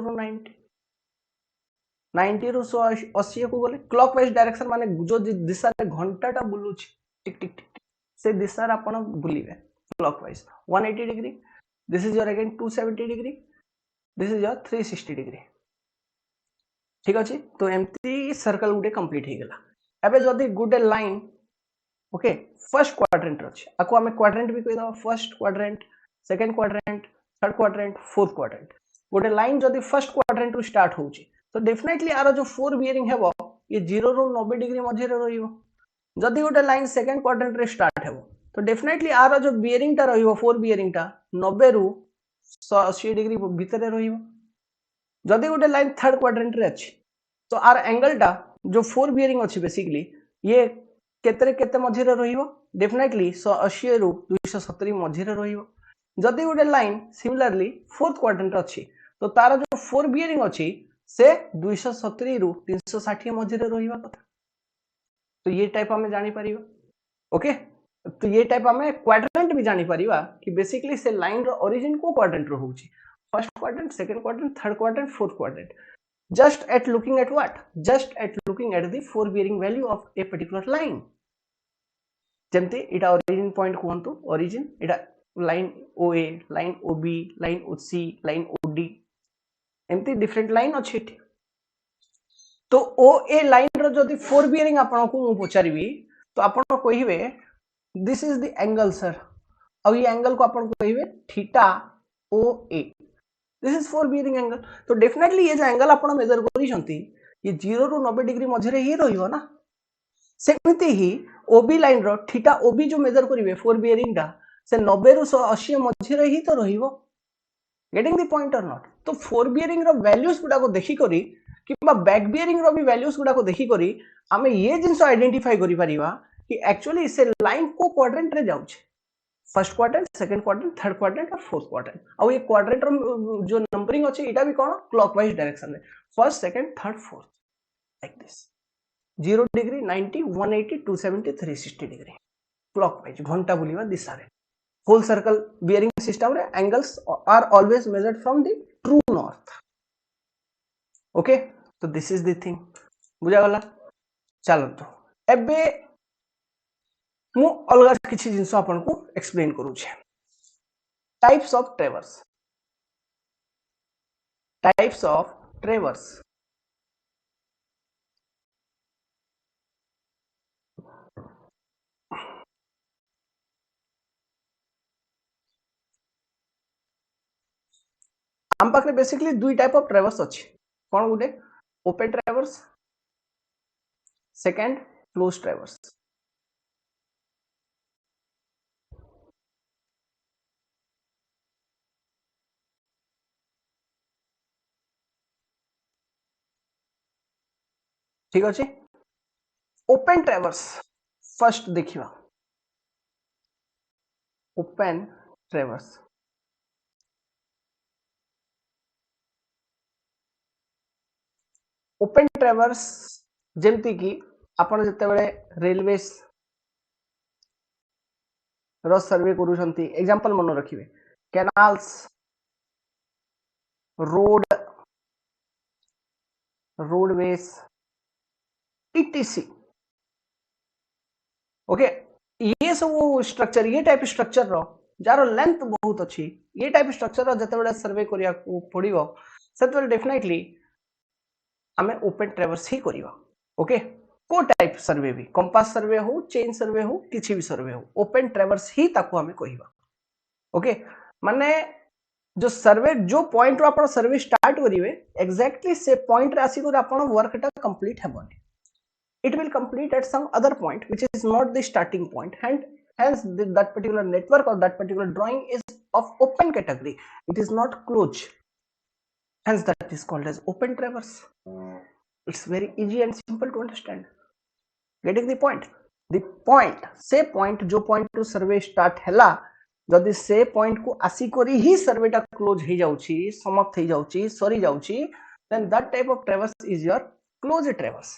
90 रो 180 को बोले क्लॉकवाइज डायरेक्शन माने जो दिशा रे घंटाटा बुलुची टिक टिक टिक से दिशा रे आपण बुलिबे clockwise 180 degree. This is your again 270 degree, this is your 360 degree. ठीक अछि, तो एम्ति सर्कल गुटे कंप्लीट हे गेला. एबे जदी गुटे लाइन ओके फर्स्ट क्वाड्रेंट अछि आको हमें क्वाड्रेंट भी कहि दबा first quadrant, second quadrant, third quadrant, fourth quadrant. गुटे लाइन जदी फर्स्ट क्वाड्रेंट रु स्टार्ट होउची तो डेफिनेटली आरो जो फोर बियरिंग हेबो ये 0 रो 90 डिग्री मझे रे रहिबो. जदी गोटे लाइन सेकंड क्वाड्रेंट रे स्टार्ट हेबो तो डेफिनेटली आरो जो बियरिंग टा रहिबो फोर बियरिंग टा 90 रु 180 डिग्री भीतर रे रहिबो. जदी गोटे लाइन थर्ड क्वाड्रेंट रे अछि तो आर एंगल टा जो फोर बियरिंग अछि बेसिकली ये केते मझे रे रहिबो डेफिनेटली 180 रु 270 मझे रे रहिबो. जदी गोटे लाइन सिमिलरली फोर्थ क्वाड्रेंट अछि तो तार जो फोर बियरिंग अछि से 270 रु 360 मझे रे रहिबा कथा. तो ये टाइप हमें जानि परिबा. ओके, तो ये टाइप हमें क्वाड्रेंट भी जानि परिबा कि बेसिकली से लाइन रो ओरिजिन को क्वाड्रेंट रो होउची first quadrant, second quadrant, third quadrant, fourth quadrant. just at looking at what? Just at looking at the four bearing value of a particular line. जेमते इटा ओरिजिन पॉइंट कहंतु ओरिजिन इटा line OA, line OB, line OC, line OD एमती डिफरेंट लाइन अछि. तो OA लाइन रो जदी फोर बियरिंग आपन को मु पचारिबी तो आपन कहिबे this is the angle sir. अब ये एंगल को आपन कहिबे theta OA. This is fore bearing angle. तो डेफिनेटली ये जो एंगल आपन मेजर करी छंती ये 0 रो 90 डिग्री मझे रे ही रहिबो ना. सेमिति ही OB लाइन रो थीटा OB जो मेजर करिवे फोर बियरिंग दा से 90 रु 180 मझे रे ही तो रहिबो. गेटिंग द पॉइंट और नॉट. तो फोर बियरिंग रो वैल्यूज गुडा को देखि करी किबा बैक बियरिंग रो भी वैल्यूज गुडा को देखि करी हमें ये जिंस आइडेंटिफाई करि परिबा कि एक्चुअली से लाइन को क्वाड्रेंट रे जाउछ first quadrant, second quadrant, third quadrant और फोर्थ क्वाड्रेंट। और ये क्वाड्रेंट जो नंबरिंग अच्छे इटा भी कौन क्लॉकवाइज डायरेक्शन में, first second third fourth like this 0 degree 90 180 270 360 degree clockwise घंटा बुलिवा दिशा रे। होल सर्कल बियरिंग सिस्टम रे angles are always measured from the true north. Okay, तो दिस इज द थिंग बुझा गला। चलतो एबे मु अलग किसी जिनस आपन को एक्सप्लेन करू छे। Types of ट्रेवर्स, types of ट्रेवर्स। हम पाखरे बेसिकली दुई टाइप ऑफ ट्रेवर्स अछि। कोन गुटे open traverse, second close traverse. ठीक अछि। ओपन ट्रेवर्स फर्स्ट देखिवा। ओपन ट्रेवर्स ओपन ट्रेवर्स जेमती कि आपण जते बेले रेलवे रो सर्वे करूछंती, एग्जांपल मन रखिबे canals, road, roadways ETC. Okay, ये सब स्ट्रक्चर, ये टाइप स्ट्रक्चर रो जार लेंथ बहुत अच्छी, ये टाइप स्ट्रक्चर रो जते बेले सर्वे करिया को पड़िबो सेते बेले डेफिनेटली हमें ओपन ट्रेवर्स ही करिबा। ओके, को टाइप सर्वे भी, कंपास सर्वे हो, चेन सर्वे हो, किसी भी सर्वे हो, ओपन ट्रेवर्स ही ताको हमें कहिबा। ओके, माने जो सर्वे जो पॉइंट रो आपण सर्वे स्टार्ट करिवे एग्जैक्टली से पॉइंट रे आसी को आपण वर्क टा complete हेबोनी। It will complete at some other point which is not the starting point, and hence that particular network or that particular drawing is of open category. It is not closed, hence that is called as open traverse. It's very easy and simple to understand. Getting the point? The point से point जो point to survey start हैला, जदि से point को आसी करी ही survey टा close ही जाउची, समाप्त ही जाउची, सरी जाउची, then that type of traverse is your closed traverse.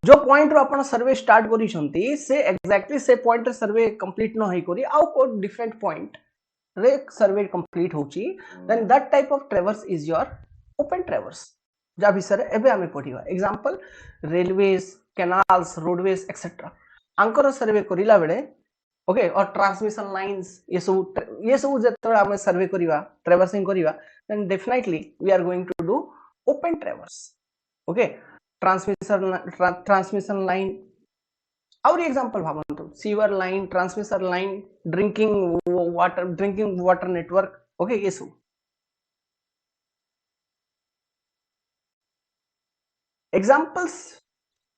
जो पॉइंट रो आपण सर्वे स्टार्ट करी छंती से एग्जैक्टली से पॉइंट रे सर्वे कंप्लीट न होई करी आउ को डिफरेंट पॉइंट रे सर्वे कंप्लीट होची, then that type of traverse is your open traverse. जा विषय एबे हमें पढिबा example railways, canals, roadways etcetera आंकर सर्वे करिला बेले। ओके, और ट्रांसमिशन लाइंस ये सब जतरा हमें सर्वे करिवा, ट्रेवर्सिंग करिवा, then definitely we are going to do open traverse. Okay, transmission line और एग्जांपल भावंतु sewer line, transmission line, drinking water network. Okay, ये सब एग्जांपल्स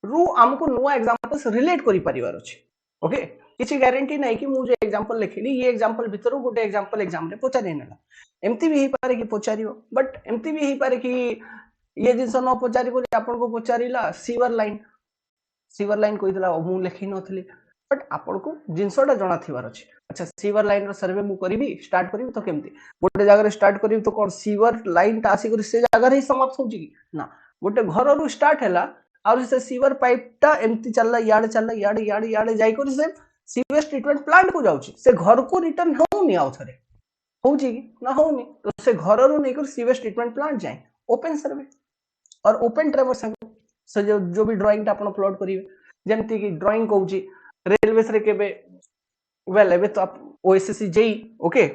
रु हमको नुआ एग्जांपल्स रिलेट करि परिवार अछि। ओके, किछि गारंटी नै कि मु जे एग्जांपल लिखिली ये एग्जांपल भितरु गोटे एग्जांपल एग्जाम रे पचारि नेला, एमती भी ही पारे कि पचारियो, बट एमती भी ही पारे कि ये जिनस न पचारि बोली आपन को पचारिला सीवर लाइन, सीवर लाइन कहिदला मु लिखि नथली, बट आपन को जिनसटा जणा थिवार अछि। अच्छा, सीवर लाइन रो सर्वे मु करिवि, स्टार्ट करिवि तो केमती गोटे जगह रे स्टार्ट करिवि तो कोन सीवर लाइन ता आसी करी से जगह रे समाप्त होची कि ना, गोटे घर रो स्टार्ट हैला और से सीवर पाइप टा एमती चलला याड चलला याड याड याड जाई करी से सीवेज ट्रीटमेंट प्लांट को जाउची, से घर को रिटर्न होउनी आउ थरे होउची कि ना होउनी, तो से घर रो नै कर सीवेज ट्रीटमेंट प्लांट जाय ओपन सर्वे और ओपन ट्रेवर्स से जो भी ड्राइंग आपण अपलोड करिवे जेमती कि ड्राइंग कहूची रेलवेस रे केबे वेल एबे तो आप ओएसएससी जेई। ओके,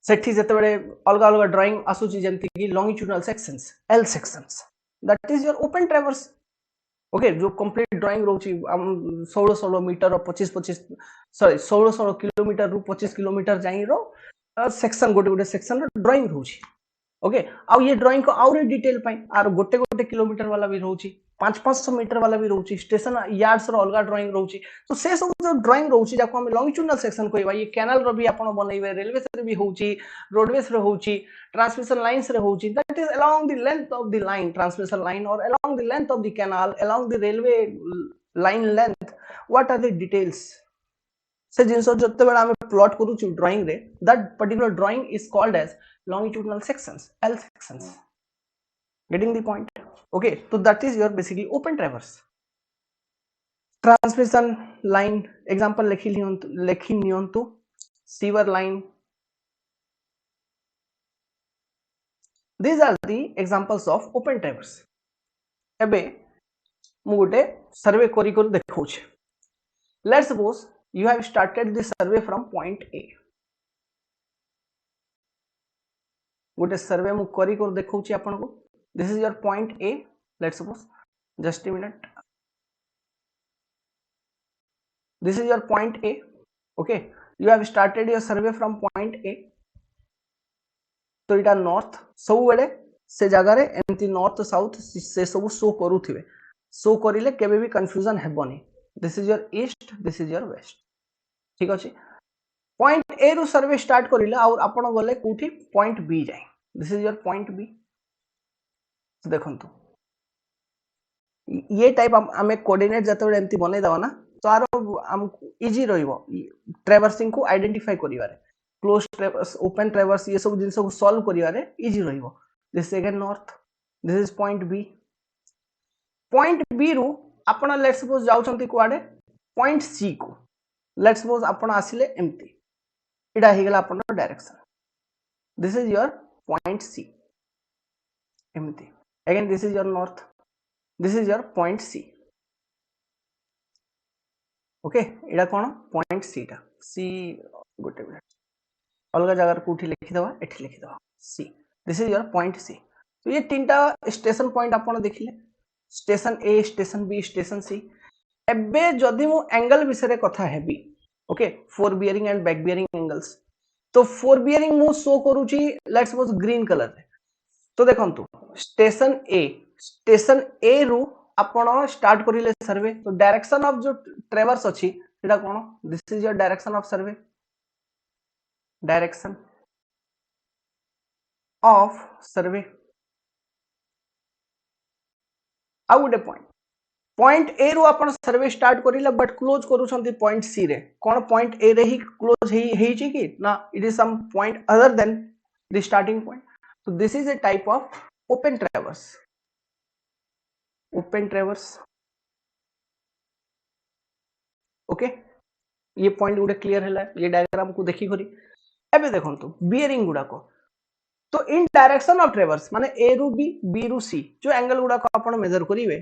सेठी जते बेले अलगा अलगा ड्राइंग आसुची जेमती कि longitudinal sections L sections, that is your open traverse. Okay, जो कंप्लीट ड्राइंग रोची 16 मीटर और 25 सॉरी 16 किलोमीटर रु 25 किलोमीटर जाई रो सेक्शन गोटे गोटे सेक्शन रो ड्राइंग रोची। ओके, आ ये ड्राइंग को आउरे डिटेल पाई आर गोटे गोटे किलोमीटर वाला भी रहउची, 500 मीटर वाला भी रहउची, स्टेशन यार्ड्स रो अलगा ड्राइंग रहउची। तो से सब जो ड्राइंग रहउची जाको हम लॉन्गिट्यूडनल सेक्शन कहबा, ये कैनाल रो भी आपण बनैबे, रेलवेस रे भी होउची, रोडवेस रे होउची, ट्रांसमिशन लाइंस रे होउची, that is along the length of the line, transmission line और along the length of the canal, along the railway line length, what are the details से जिंस जते बेला हमें प्लॉट करू छु ड्राइंग रे that particular drawing is called as longitudinal sections, L sections. Getting the point? Okay, so that is your basically open traverse. Transmission line example lekhi niyontu sewer line. These are the examples of open traverse. एबे मु गोटे सर्वे करी कर देखौछ. Let's suppose you have started the survey from point A. गोटे सर्वे मु करी कर देखौछ आपन को. This is your point A. Let's suppose just a minute. This is your point A. Okay, you have started your survey from point A. तो इटा नॉर्थ सब बेले से जगह रे एमती नॉर्थ साउथ से सब शो करूथिबे. शो करिले केबे भी कंफ्यूजन हेबनी. This is your east, this is your west. ठीक अछि. पॉइंट ए रु सर्वे स्टार्ट करिले और आपण गले कोठी पॉइंट बी जाय. This is your point B. देखंतु ये टाइप हमें कोऑर्डिनेट जते बेले एमती बनै दवा ना तो आरो हमको इजी रहइबो ट्रैवर्सिंग को आइडेंटिफाई करिवारे. क्लोज ट्रैवर्स, ओपन ट्रैवर्स ये सब जिंस को सॉल्व करिवारे इजी रहइबो. This is again north. This is point B. Point B रु आपण लेट्स सपोज जाउछंती कोआडे पॉइंट सी को. लेट्स सपोज आपण आसिले एमती इडा हे गेला आपण direction. This is your point C एमती. Again this is your north. This is your point C. Okay, इडा कोन पॉइंट सी टा. सी गोटे मिनट अलग जगह कोठी लिखि दवा, एठी लिखि दवा C. This is your point C. तो ये तीनटा स्टेशन पॉइंट आपण देखिले. Station A, station B, station C. एबे जदि मु एंगल विषय कथा हेबी, okay, fore bearing and back bearing angles. तो फोर बियरिंग मु शो करूची लेट्स सपोज ग्रीन कलर रे. तो देखंतु स्टेशन ए रु आपण स्टार्ट करिले सर्वे. तो डायरेक्शन ऑफ जो ट्रैवर्स अछि सेटा कोन. This is your direction of survey. Direction of survey. आ गुटे पॉइंट ए रु आपण सर्वे स्टार्ट करिले बट क्लोज करूछंती पॉइंट सी रे. कोन पॉइंट ए रे ही क्लोज हेई छि कि ना it is some point other than the starting point. So this is a type of open traverse. Open traverse. Okay, ये पॉइंट गुडे क्लियर हैला. ये डायग्राम को देखि करी एबे देखंतु बियरिंग गुडा को. तो इन डायरेक्शन ऑफ ट्रैवर्स माने ए रु बी, बी रु सी जो एंगल गुडा को आपण मेजर करिवे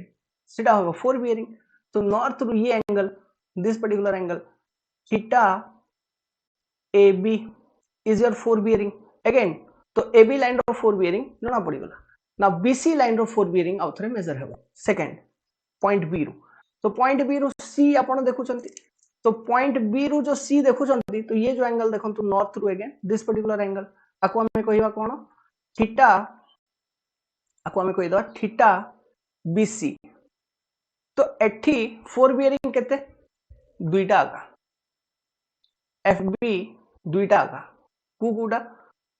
सेटा होबो फोर बियरिंग. तो नॉर्थ रु ये angle, this particular angle theta A B is your fore bearing. Again तो AB लाइन रो फोर बियरिंग जणा पड़ी गला ना. BC लाइन रो फोर बियरिंग आउथरे मेजर हेबो सेकंड पॉइंट बी रु. तो पॉइंट बी रु C आपण देखुचंती. तो पॉइंट बी रु जो C देखुचंती तो ये जो एंगल देखंतु नॉर्थ रु अगेन दिस पर्टिकुलर एंगल आको हमें कहिबा कोन थीटा. आको हमें कहि दवा थीटा BC. तो एठी फोर बियरिंग केते दुईटा आका FB दुईटा आका कुडा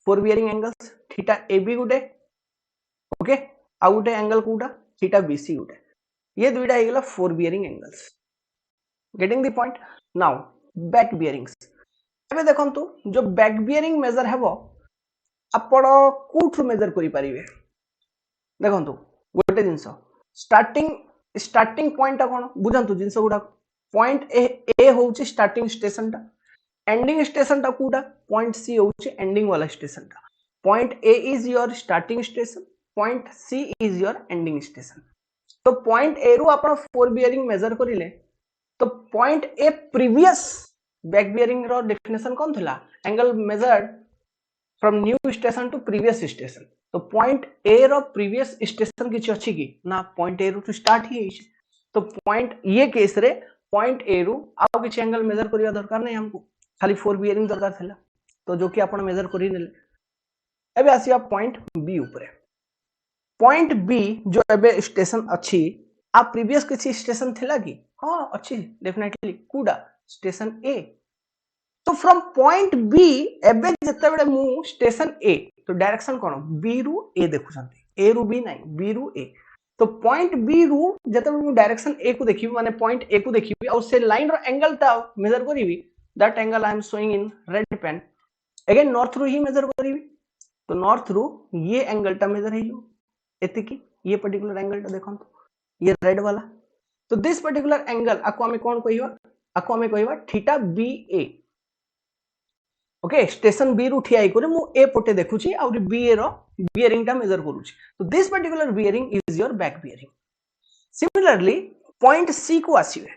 fore bearing angles theta AB गुटे. ओके, आ गुटे एंगल कोडा थीटा BC गुटे. ये दुईटा हे गेला fore bearing angles. Getting the point. Now back bearings. एबे देखंतु जो बैक बियरिंग मेजर हेबो आपण कोठु मेजर करि परिबे. देखंतु गोटे जिंस स्टार्टिंग पॉइंट कोन बुझंतु जिंस गुडा. पॉइंट ए होउची स्टार्टिंग स्टेशन टा. एंडिंग स्टेशन टा कोडा पॉइंट सी होउची एंडिंग वाला स्टेशन टा. Point A is your starting station, point C is your ending station. तो पॉइंट ए रु आपण फोर बियरिंग मेजर करिले तो point A previous back bearing रो डेफिनेशन कोन थिला angle measured from new station to previous station. तो point A row previous station किछ अछि कि ना पॉइंट ए रु टू स्टार्ट ही अछि. तो पॉइंट ये केस रे पॉइंट ए रु आउ किछ एंगल मेजर करिया दरकार नै हमको, खाली फोर बियरिंग दरकार थिला. तो जो कि आपण मेजर करि नेले. एबे आसिया पॉइंट बी ऊपर. पॉइंट बी जो एबे स्टेशन अछि आ प्रीवियस किछि स्टेशन थिला कि हां अछि डेफिनेटली कुडा स्टेशन ए. तो फ्रॉम पॉइंट बी एबे जते बेले मु स्टेशन ए तो डायरेक्शन कोन बी रु ए देखुछंती. ए रु बी नै बी रु ए. तो पॉइंट बी रु जते बेले मु डायरेक्शन ए को देखिबी माने पॉइंट ए को देखिबी और से लाइन रो एंगल ता मेजर करिवि that angle I am showing in red pen again north रू ही मेजर करी तो नॉर्थ रू ये एंगल टा मेजर हेइयो एतिकी ये पर्टिकुलर एंगल टा देखो ये रेड वाला तो दिस पर्टिकुलर एंगल आको हमें कौन कहवा theta B A okay station B रु ठिया करे मु ए पटे देखुची और बी ए रो बियरिंग टा मेजर करूची तो this particular bearing is your back bearing similarly point C को आसीबे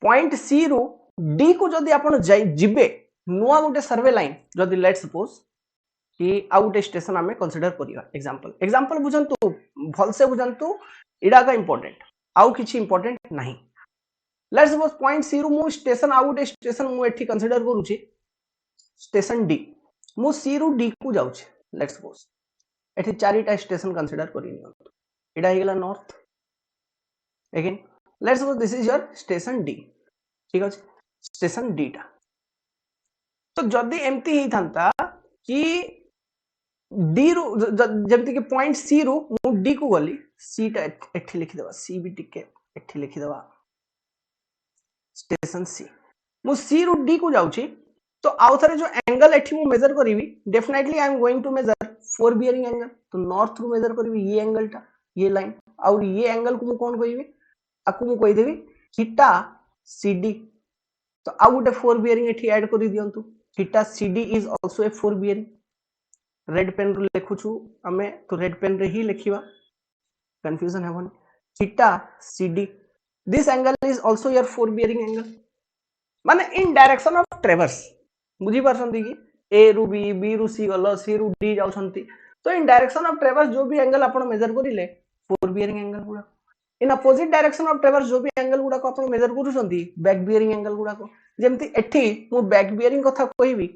पॉइंट सी रु डी को जदी आपण जिबे नुआ गोटे सर्वे लाइन जदी लेट सपोज कि आउ गोटे स्टेशन आमे कंसीडर करिया एग्जांपल बुझंतु भलसे बुझंतु इडा का इंपोर्टेंट आउ किछि इंपोर्टेंट नहीं लेट सपोज पॉइंट सी रु मु स्टेशन आउ गोटे स्टेशन मु एठी कंसीडर करूची स्टेशन डी मु सी रु डी को जाउची लेट सपोज एठी चारिटा स्टेशन कंसीडर करिनियो इडा हेगला north again let suppose this is your station D ठीक अछि स्टेशन डी टा तो जदी एमती ही थांता कि डी रु जमती कि पॉइंट सी रु मु डी को गली सी टा एठी लिखि देबा सी भी टिके एठी लिखि देबा स्टेशन सी मु सी रु डी को जाउची तो आउ थरे जो एंगल एठी मु मेजर करिवि definitely I am going to measure fore bearing angle तो नॉर्थ रु मेजर करिवि ये एंगल टा ये लाइन और ये एंगल को मु कोन कहिवि आकु मु कहि देबी थीटा सीडी तो आउ गोटे फोर बियरिंग एठी ऐड करि दियंतु theta CD is also a fore bearing red pen रो लिखुछु हमें तो रेड पेन रे ही लिखिबा कंफ्यूजन हेबन theta CD this angle is also your fore bearing angle माने इन डायरेक्शन ऑफ ट्रेवर्स बुझी परसंती कि ए रु बी रु सी गलो सी रु डी जाउछंती तो इन डायरेक्शन ऑफ ट्रेवर्स जो भी एंगल आपण मेजर करिले फोर बियरिंग एंगल गुडा in opposite direction of traverse जो भी एंगल गुडा को आपण मेजर करूछंती बैक बियरिंग एंगल गुडा को जेमती एठी मु बैक बियरिंग कथा कहिबी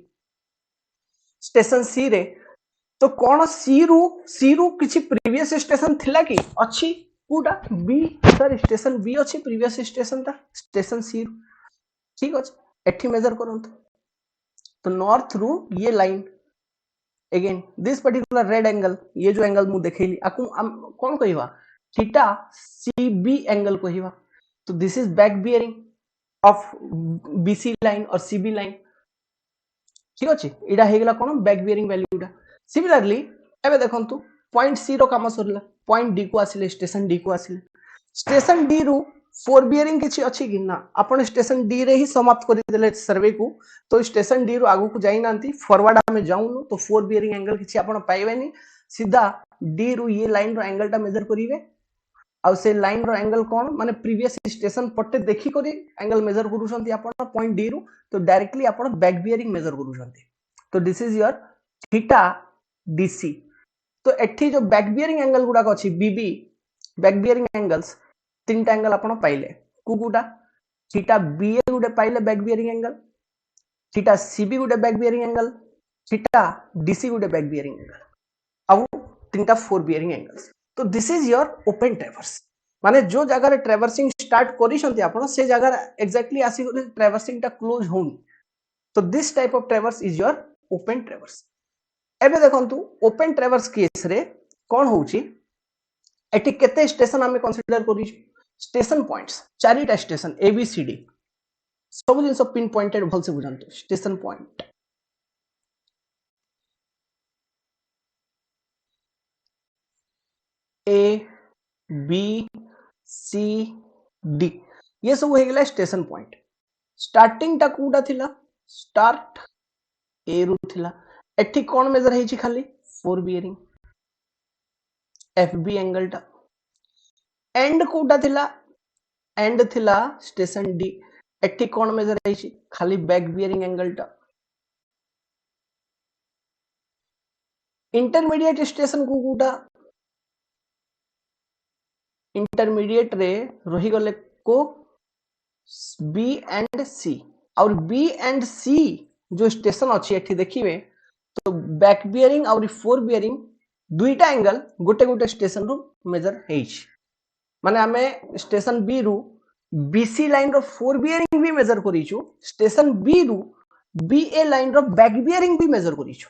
स्टेशन सी रे तो कौन सी रु किछि प्रीवियस स्टेशन थिला कि अछि कोडा बी सर स्टेशन बी अछि प्रीवियस स्टेशन ता स्टेशन सी ठीक अछि एठी मेजर करंतु तो नॉर्थ रु ये line again this particular red angle ये जो एंगल मु देखैली आकु कोन कहिबा थीटा सीबी एंगल कहिबा तो this is back bearing of BC line और सीबी लाइन ठीक अछि इडा हेगला कोन बैक बियरिंग वैल्यूडा सिमिलरली एबे देखंतु पॉइंट सी रो काम सरला पॉइंट डी को आसिले स्टेशन डी को आसिले स्टेशन डी रु फोर बियरिंग किछि अछि कि ना आपण स्टेशन डी रे ही समाप्त करि देले सर्वे को तो स्टेशन डी रु आगु को जाई नांती फॉरवर्ड हमें जाउनु तो फोर बियरिंग एंगल किछि आपण पाइबेनी सीधा डी रु ये लाइन रो एंगल टा मेजर करिवे आ से लाइन रो एंगल कोन माने प्रीवियस स्टेशन पट्टे देखि करी एंगल मेजर करूछंती आपण पॉइंट डी रु तो डायरेक्टली आपण बैक बियरिंग मेजर करूछंती तो this is your theta DC तो एठी जो बैक बियरिंग एंगल गुडा को अछि बीबी बैक बियरिंग एंगल्स तीनटा एंगल आपण पाइले कुकुटा थीटा बीए गुडे पाइले back bearing angle theta CB गुडे back bearing angle theta DC गुडे बैक बियरिंग एंगल अब तीनटा फोर बियरिंग एंगल्स तो this is your open traverse माने जो जगह रे ट्रेवर्सिंग स्टार्ट करिसंती आपण से जगह एग्जैक्टली आसी ट्रेवर्सिंग टा क्लोज होनी तो this type of traverse is your open ट्रेवर्स एबे देखंतु ओपन ट्रेवर्स केस रे कोन होउची एटी केते स्टेशन हमें कंसीडर करी स्टेशन पॉइंट्स चारिटा station A B C D सब जिन सब पिन पॉइंटेड भल से बुझंतु station point A B C D ये सब हो गेला स्टेशन पॉइंट स्टार्टिंग टा कोडा थिला स्टार्ट ए रु थिला एठी कोन मेजर हेची खाली फोर बियरिंग एफबी एंगल टा एंड कोडा थिला एंड थिला स्टेशन डी एठी कोन मेजर हेची खाली बैक बियरिंग एंगल टा इंटरमीडिएट स्टेशन को कोडा इंटरमीडिएट रे रही गले को बी एंड सी और बी एंड सी जो स्टेशन अच्छी एठी देखिए तो बैक बियरिंग और फोर बियरिंग दुईटा एंगल गोटे गोटे स्टेशन रु मेजर हेइछ माने हमें स्टेशन बी रु बीसी लाइन रो फोर बियरिंग भी मेजर करिछु स्टेशन बी रु बीए लाइन रो बैक बियरिंग भी मेजर करिछु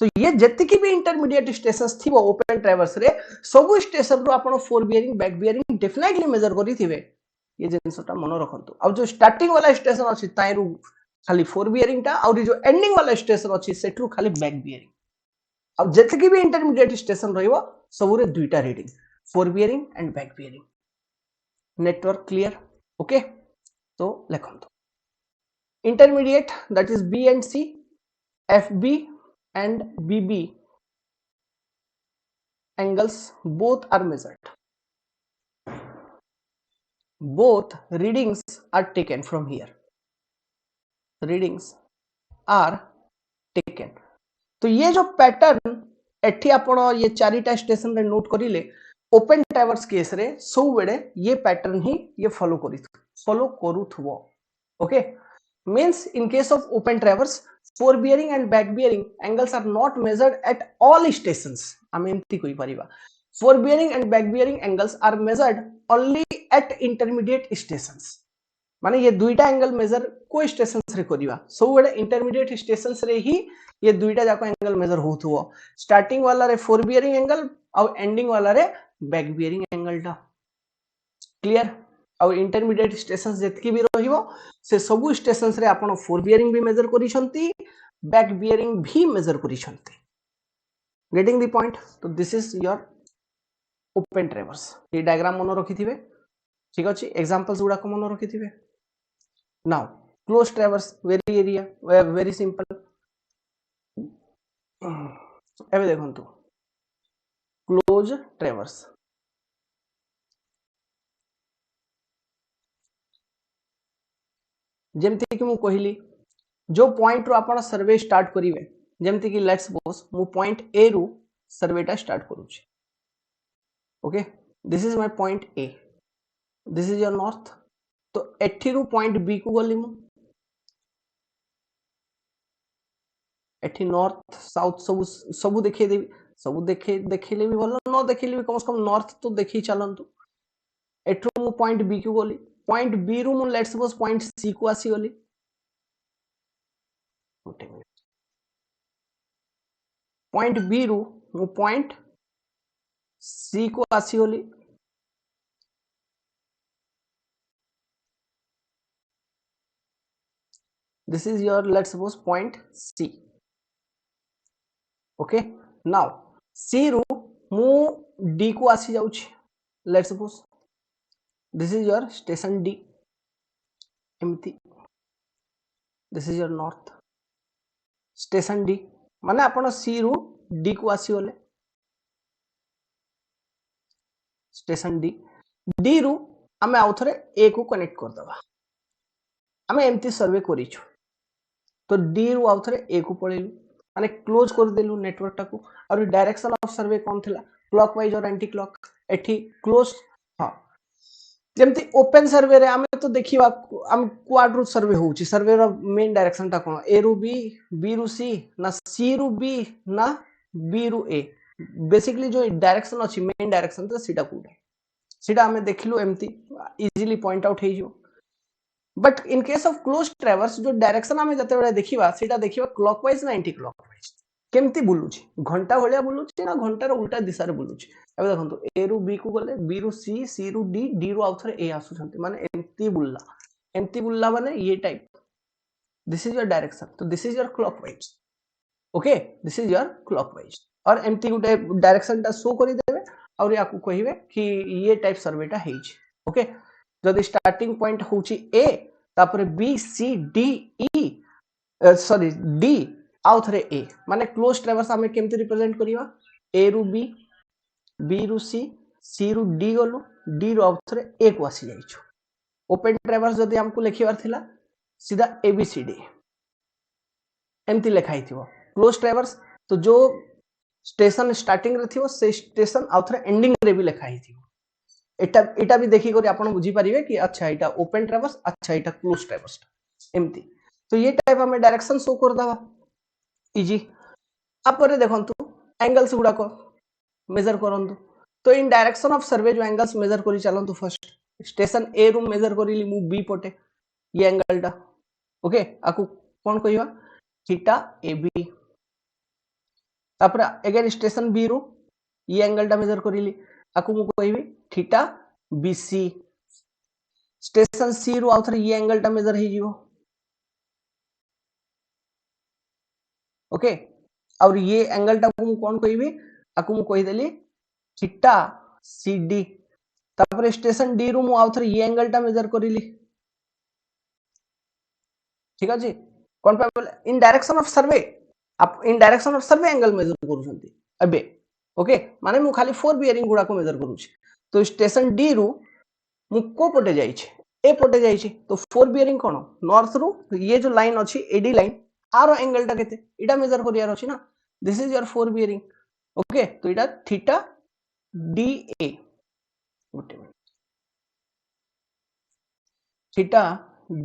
तो ये जतिकी भी इंटरमीडिएट स्टेशंस थिबो ओपन ट्रेवर्स रे सब स्टेशन रो आपण fore bearing back bearing definitely measure करिथिबे ये जिनसटा मन रखंतु अब जो स्टार्टिंग वाला स्टेशन अछि ताइरु खाली फोर बियरिंग टा और जो एंडिंग वाला स्टेशन अच्छी सेठू खाली बैक बियरिंग और जतकी भी इंटरमीडिएट स्टेशन रहिबो सबुरे दुईटा reading four bearing and back bearing network clear okay तो लिखंतु intermediate that is B and C FB and BB angles both are measured, both readings are taken from here, readings are taken. तो ये जो पैटर्न एठी आपण ये चारिटा स्टेशन रे नोट करिले ओपन ट्रैवर्स केस रे सब बेडे ये पैटर्न ही ये फॉलो करूथबो okay means in case of open traverse four bearing and back bearing angles are not measured at all stations आम एमती कोई परिबा four bearing and back bearing angles are measured only at intermediate stations माने ये दुईटा एंगल मेजर को स्टेशंस रे करिबा सब बेडे इंटरमीडिएट स्टेशंस रे ही ये दुईटा जाको एंगल मेजर होथुओ स्टार्टिंग वाला रे फोर बियरिंग एंगल और एंडिंग वाला रे बैक बियरिंग एंगल टा क्लियर और इंटरमीडिएट स्टेशन जतकी भी रहिबो से सब स्टेशंस रे आपण फोर बियरिंग भी मेजर करिसंती बैक बियरिंग भी मेजर करिसंती गेटिंग द पॉइंट तो this is your open traverse ये डायग्राम मन रखिथिबे ठीक अछि एग्जांपल्स गुडा को मन रखिथिबे now close traverse very area very simple एबे देखंतु क्लोज ट्रैवर्स जेमती कि मु कहली जो पॉइंट रो आपण सर्वे स्टार्ट करिवे जेमती कि लेट्स सपोज मु पॉइंट ए रू सर्वेटा स्टार्ट करूची okay this is my point A this is your north तो एठी रू पॉइंट बी को गली मु एठी नॉर्थ साउथ सब देखै देबी सब देखैले भी भलो न देखैले भी कम से कम नॉर्थ तो देखि चलंतु एठू मु पॉइंट बी को गली पॉइंट बी रू मु लेट्स सपोज पॉइंट सी को आसी गली पॉइंट बी रू मु पॉइंट सी को आसी गली this is your let's suppose point C okay now C रू मु डी को आसी जाउछि लेट्स सपोज this is your station D एमती this is your north station D माने आपण C रू D को आसी गले स्टेशन D रू आमे आउ थरे A को कनेक्ट कर दबा आमे एमती सर्वे करिछु तो D रू आउ थरे A को पळेलु माने क्लोज कर देलु नेटवर्क टाको और डायरेक्शन ऑफ सर्वे कोन थिला क्लॉकवाइज और एंटी क्लॉक एठी क्लोज हां जेमती ओपन सर्वे रे आमे तो देखिबा आम क्वाड रूट सर्वे होउची सर्वे रो मेन डायरेक्शन टा कोन ए रू बी रू सी ना सी रू बी ना बी रू ए बेसिकली जो डायरेक्शन अछि मेन डायरेक्शन तो सीटा कोड सीटा आमे देखिलु एमती इजीली पॉइंट आउट हे जो but in case of close traverse जो डायरेक्शन आमे जते बेले देखिबा सीटा देखिबा क्लॉकवाइज ना एंटी क्लॉकवाइज केमती बुलुची घंटा भलिया बुलुची ना घंटार उल्टा दिशा रे बुलुची एबे देखंतु ए रू बी को गले बी रू सी रू डी रू आउथरे ए आसुछंती माने एमती बुल्ला माने ये टाइप दिस इज योर डायरेक्शन तो this is your clockwise okay this is your clockwise और एमती गुटे डायरेक्शन टा शो करि देबे और या को कहिबे कि ये टाइप सर्वेटा हेज ओके जदी स्टार्टिंग पॉइंट होची ए तापरे B C D E sorry D आउथरे ए माने क्लोज ट्रैवर्स आमे केमती रिप्रेजेंट करिवा ए रू बी रू सी रू डी गलो डी रू आउथरे ए को आसी जाइछु ओपन ट्रैवर्स जदी हमको लिखिबार थिला सीधा ए बी सी डी एमती लिखाई थिबो क्लोज ट्रैवर्स तो जो स्टेशन स्टार्टिंग रे थिबो से स्टेशन आउथरे एंडिंग रे भी लिखाई थिबो एटा भी देखि करी आपण बुझी परिबे कि अच्छा एटा ओपन ट्रैवर्स अच्छा एटा क्लोज ट्रैवर्स एमती तो ये टाइप हमें डायरेक्शन शो कर दवा इजी आपरे देखंतु एंगल्स गुडा को मेजर करंतु तो इन डायरेक्शन ऑफ सर्वे जो एंगल्स मेजर करी चलंतु फर्स्ट स्टेशन ए रू मेजर करिली मु बी पटे ये एंगल टा ओके आकु कोन कहिवा थीटा ए बी तापर अगेन स्टेशन बी रू ये एंगल टा मेजर करिली आकु मु कहिबी theta B C station C रू आउथरे ये एंगल टा मेजर हे जिवो ओके और ये एंगल टा को कौन कहबी आकु मु कहि देली थीटा सीडी तापर स्टेशन डी रु मु आउ थरे ये एंगल टा मेजर करिली ठीक अछि कोन पे इन डायरेक्शन ऑफ सर्वे आप in direction of survey angle measure करूछंती अबे ओके माने मु खाली फोर बियरिंग गुडा को मेजर करूछि तो स्टेशन डी रु मु को पटे जाई छी ए पटे जाई छी तो फोर बियरिंग कोन नॉर्थ रु ये जो लाइन अछि एडी लाइन आरो एंगल टा केते इडा मेजर करियार अछि ना this is your fore bearing okay तो इडा थीटा डी ए गोटे थीटा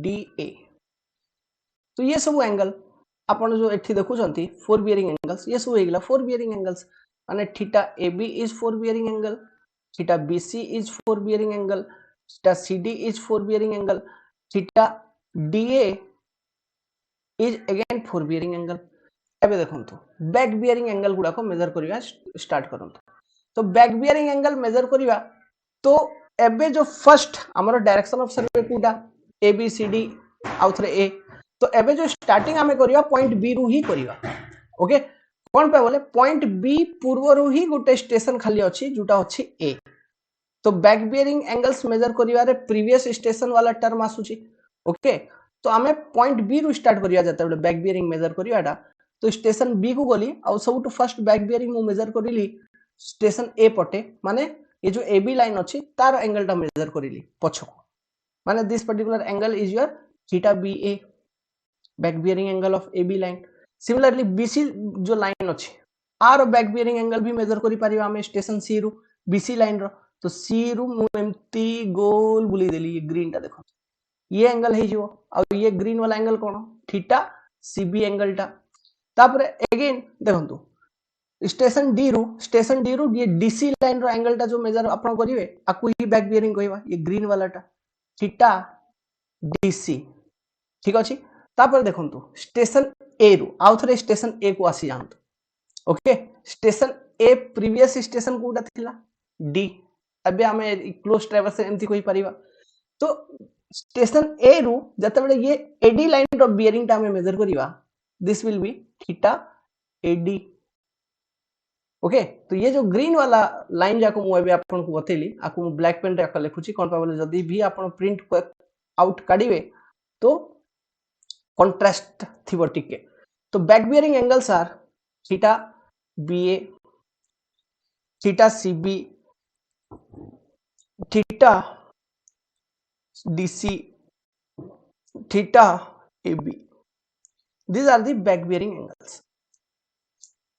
डी ए तो ये सब एंगल आपण जो एठी देखुछंती फोर बियरिंग एंगल्स ये सब हेगला फोर बियरिंग एंगल्स माने theta A B is fore bearing angle theta B C is fore bearing angle theta CD is four bearing angle theta DA is again four bearing angle एबे देखंतु बैक बियरिंग एंगल गुडा को मेजर करिया स्टार्ट करंतु तो बैक बियरिंग एंगल मेजर करिया तो एबे जो फर्स्ट हमर डायरेक्शन ऑफ सर्वे कोडा ए बी सी डी आउथरे ए तो एबे जो स्टार्टिंग हमें करिया पॉइंट बी रु ही करिया ओके कोन पे बोले पॉइंट बी पूर्व रु ही गोटे स्टेशन खाली अछि जुटा अछि ए तो बैक बियरिंग एंगल्स मेजर करिवारे प्रीवियस स्टेशन वाला टर्म आसुची ओके तो आमे पॉइंट बी रु स्टार्ट करिया जते बेले बैक बियरिंग मेजर करिवाडा तो स्टेशन बी को गली आ सब फर्स्ट बैक बियरिंग मु मेजर करिली स्टेशन ए पटे माने ये जो ए बी लाइन अछि तार एंगल टा मेजर करिली पछको माने this particular angle is your theta B A back bearing angle of A B line similarly BC जो लाइन अछि आर बैक बियरिंग एंगल भी मेजर करि परिबा हम स्टेशन सी रु बीसी लाइन रो तो सी रु मु एम्ती गोल बुली देली ये ग्रीन टा देखो ये एंगल हे जिवो और ये ग्रीन वाला एंगल कोन थीटा सीबी एंगल टा तापरे अगेन देखंतु स्टेशन डी रु ये डीसी लाइन रो एंगल टा जो मेजर आपण करिवे आकु ही बैक बियरिंग कहबा ये ग्रीन वाला टा थीटा डीसी ठीक अछि तापर देखंतु स्टेशन ए रु आउ थरे स्टेशन ए को आसी जानतु okay station A previous station Kota थिला डी अबे हमें क्लोज ट्रैवर्स एमती कोई परिबा तो स्टेशन ए रु जते बेले ये एडी लाइन रो बियरिंग टा हमें मेजर करिवा this will be theta AD okay तो ये जो ग्रीन वाला लाइन जाको मु एबे आपन को बतेली आकु ब्लैक पेन रे लिखुची कोन पा बोले जदी भी आपन प्रिंट आउट काढिवे तो कंट्रास्ट थिबो टिके तो back bearing angles are theta BA theta CB theta DC theta AB these are the back bearing angles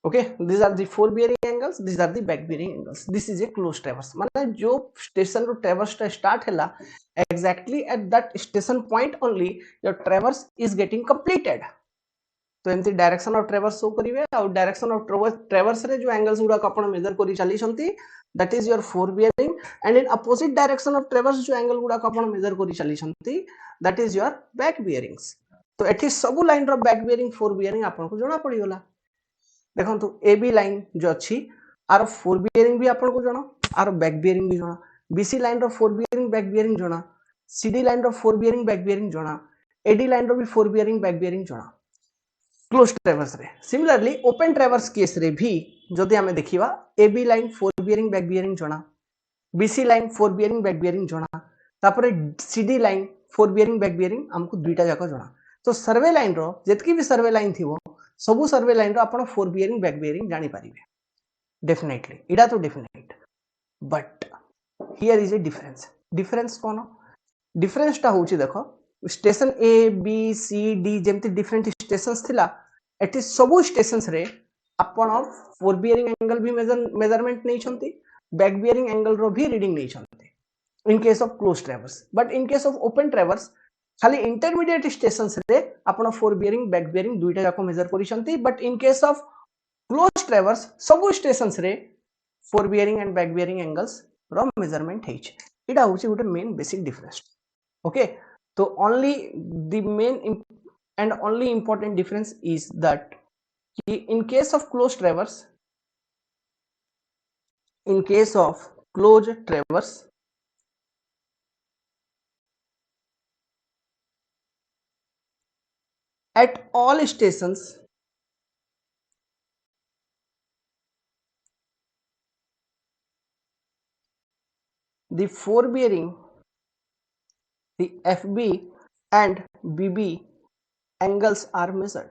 okay these are the four bearing angles these are the back bearing angles this is a close traverse माने जो स्टेशन रो ट्रैवर्स टा स्टार्ट हैला exactly at that station point only your traverse is getting completed तो एमती डायरेक्शन ऑफ ट्रैवर्स शो करिवे और डायरेक्शन ऑफ ट्रैवर्स रे जो एंगल्स गुडा को आपण मेजर करि चली छंती that is your fore bearing and in opposite direction of traverse जो एंगल गुडा को आपण मेजर करि चली छंती that is your back bearings तो एठी सब लाइन रो बैक बियरिंग फोर बियरिंग आपण को जणा पड़ी गला देखंतु ए बी लाइन जो अछि आर फोर बियरिंग भी आपण को जणा आर बैक बियरिंग भी जणा बीसी लाइन रो फोर बियरिंग बैक बियरिंग जणा सीडी लाइन रो फोर बियरिंग बैक बियरिंग जणा एडी लाइन रो भी फोर बियरिंग बैक बियरिंग जणा क्लोज ट्रैवर्स रे सिमिलरली ओपन ट्रैवर्स केस रे भी जदि हमें देखिबा A B line fore bearing back bearing जणा BC line fore bearing back bearing जणा तापरे CD line fore bearing back bearing हमको दुईटा जाक जणा तो सर्वे लाइन रो जेतकी भी सर्वे लाइन थिवो सबु सर्वे लाइन रो आपण फोर बियरिंग बैक बियरिंग जानि पारिबे डेफिनेटली इडा तो definite but here is a difference कोन डिफरेंस टा होची देखो station A B C D जेमती डिफरेंट स्टेशंस थिला एटी सबु स्टेशंस रे आपण फोर बियरिंग एंगल भी मेजरमेंट नहीं छंती बैक बियरिंग एंगल रो भी रीडिंग नहीं छंती in case of close traverse but in case of open traverse खाली इंटरमीडिएट स्टेशंस रे आपण फोर बियरिंग बैक बियरिंग दुईटा जाको मेजर करि छंती but in case of close traverse सबु स्टेशंस रे fore bearing and back bearing angles रो मेजरमेंट हेछ इडा होची गुटे मेन बेसिक डिफरेंस ओके तो only the main and only important difference is that in case of closed traverse at all stations the forebearing, the FB and BB angles are measured.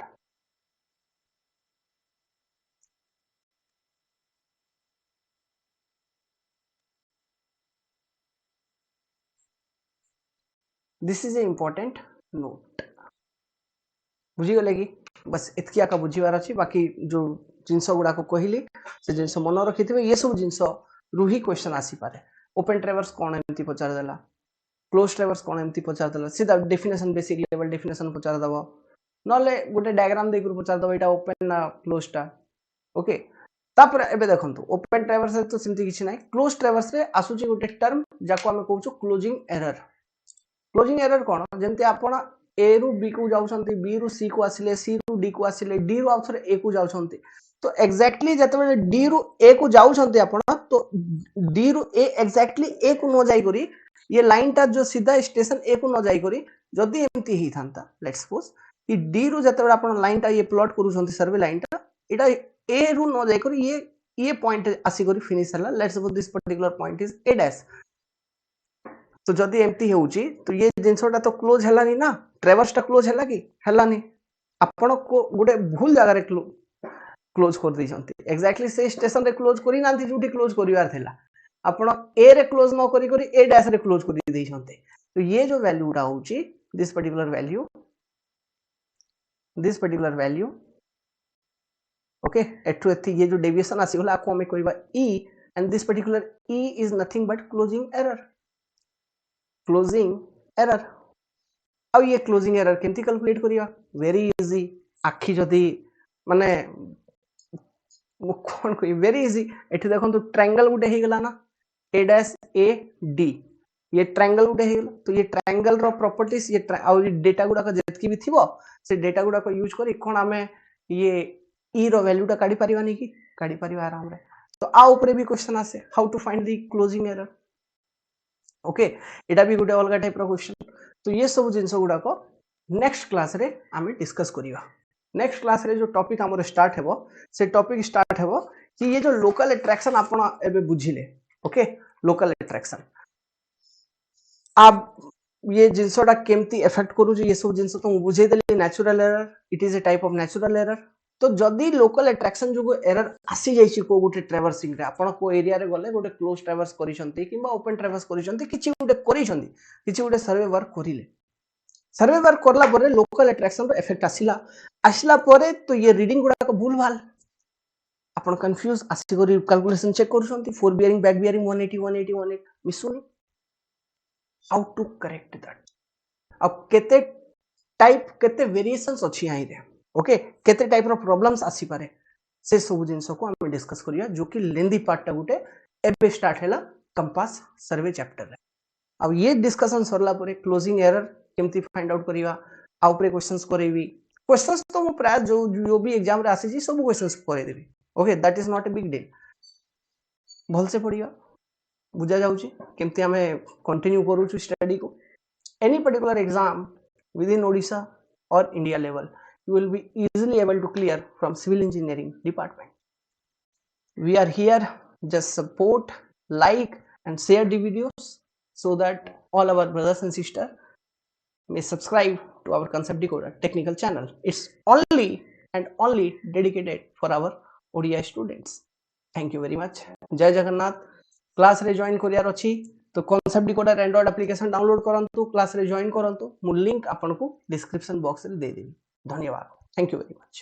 This is an important note. बुझीगले कि बस इतकी आका बुझीबार अच्छी बाकी जो जिनस गुड़ाक कहली से जिनस मन रखि ये सब जिनस रु ही क्वेश्चन आसी पारे. ओपन ट्रेवर्स कौन एमती पचार देला, क्लोज ट्रेवर्स कौन एमती पचार देला, सीधा डेफिनेशन बेसिक लेवल डेफिनेशन पचार दबो नले गोटे डायग्राम दे कर पचार दबो एटा ओपन ना क्लोज टा. ओके तापर एबे देखंतु ओपन ट्रेवर्स तो सिमती किछि नै. क्लोज ट्रेवर्स रे आसुची गोटे टर्म जाको हम कहउछु क्लोजिंग एरर. क्लोजिंग एरर कौन जमती आपण ए रु बी को जाउछंती, बी रु सी को आसिले, सी रु डी को आसिले, डी रु आउथरे ए को जाउछंती. तो एग्जैक्टली जतबे डी रु ए को जाउछंती आपण तो डी रु ए एग्जैक्टली ए को न जाई करी ये लाइन टा जो सीधा स्टेशन ए को न जाई करी जदी एमती ही थांता लेट्स सपोज कि डी रु जतबे आपण लाइन टा ये प्लॉट करूछंती सर्वे लाइन टा एटा ए रु न जाई करी ये पॉइंट आसी करी फिनिश हला. Let's suppose this particular point is a dash. तो जदी एमती होउची तो ये जिंसोटा तो क्लोज हलानी ना, ट्रेवर्स टा क्लोज हला कि हलानी. आपण को गोटे भूल जगह रे क्लोज कर दै छंती. एग्जैक्टली से स्टेशन रे क्लोज करी नांती जोटी क्लोज करिवार थिला आपण ए रे क्लोज न करी करी ए डैश रे क्लोज कर दै छंती. तो ये जो वैल्यूटा होउची दिस पर्टिकुलर वैल्यू ओके एटू एथि ये जो डेविएशन आसी होला को हमें कहबा e and this particular e is nothing but closing error. Closing error आ ये क्लोजिंग एरर केमती कैलकुलेट करिया वेरी इजी. आखी जदी माने कोन कोई वेरी इजी. एठी देखंतु ट्रायंगल गुटे हे गेला ना a डैश a d ये ट्रायंगल गुटे हे गेला. तो ये ट्रायंगल रो प्रॉपर्टीज ये आ डेटा गुडा का जेतकी भी थिबो से डेटा गुडा को यूज करी कोन हमें ये e रो वैल्यू टा काढी परिवानी कि काढी परिवा आराम रे. तो आ ऊपर भी क्वेश्चन आसे how to find the closing error. Okay एटा भी गोटे अलग टाइप रो क्वेश्चन. तो ये सब जिंस गुडा को नेक्स्ट क्लास रे आमे डिस्कस करिवा. नेक्स्ट क्लास रे जो टॉपिक हमर स्टार्ट हेबो से टॉपिक स्टार्ट हेबो कि ये जो लोकल अट्रैक्शन आपण एबे बुझिले. ओके लोकल अट्रैक्शन अब ये जिंसटा केमती इफेक्ट करू ये सब जिंस तो बुझे देली. Natural error it is a type of natural error. तो जदी लोकल अट्रैक्शन जो एरर आसी जाइछि को गोटे ट्रैवर्सिंग रे आपण को एरिया रे गले गोटे क्लोज ट्रैवर्स करिसंती किबा ओपन ट्रैवर्स करिसंती किछि गोटे करिसंती किछि गोटे सर्वे वर्क करिले. सर्वे वर्क करला परे लोकल अट्रैक्शन रो इफेक्ट आसिला परे तो ये रीडिंग गुडा को भूल भाल आपण कंफ्यूज आसी करी कैलकुलेशन चेक करूसंती. फोर बियरिंग बैक बियरिंग 180 180 180 मिसुनी. How to correct that. अब केते टाइप केते वेरिएशंस अछि आइ रे. ओके केते टाइप रो प्रॉब्लम्स आसी पारे से सब जिंस को हम डिस्कस करिया जो कि लेंदी पार्ट टा गुटे एबे स्टार्ट हैला कंपास सर्वे चैप्टर रे. अब ये डिस्कशन सरला परे क्लोजिंग एरर केमती फाइंड आउट करिवा आ ऊपर क्वेश्चंस करेबी. क्वेश्चंस तो मो प्राय जो भी एग्जाम रे आसी छी सब क्वेश्चंस करे देबी. Okay that is not a big deal. भल से पढ़िया बुझा जाउची केमती हमें कंटिन्यू करू छु स्टडी को. Any particular exam with in Odisha or India level you will be easily able to clear from civil engineering department. We are here, just support, like and share the videos so that all our brothers and sisters may subscribe to our Concept Decoder technical channel. It's only and only dedicated for our ODI students. Thank you very much. Jai Jagannath. Class रे join करियार अछि तो Concept Decoder Android application download करंतु, क्लास रे join करंतु. मु लिंक आपन को description box रे दे देबी. धन्यवाद. Thank you very much.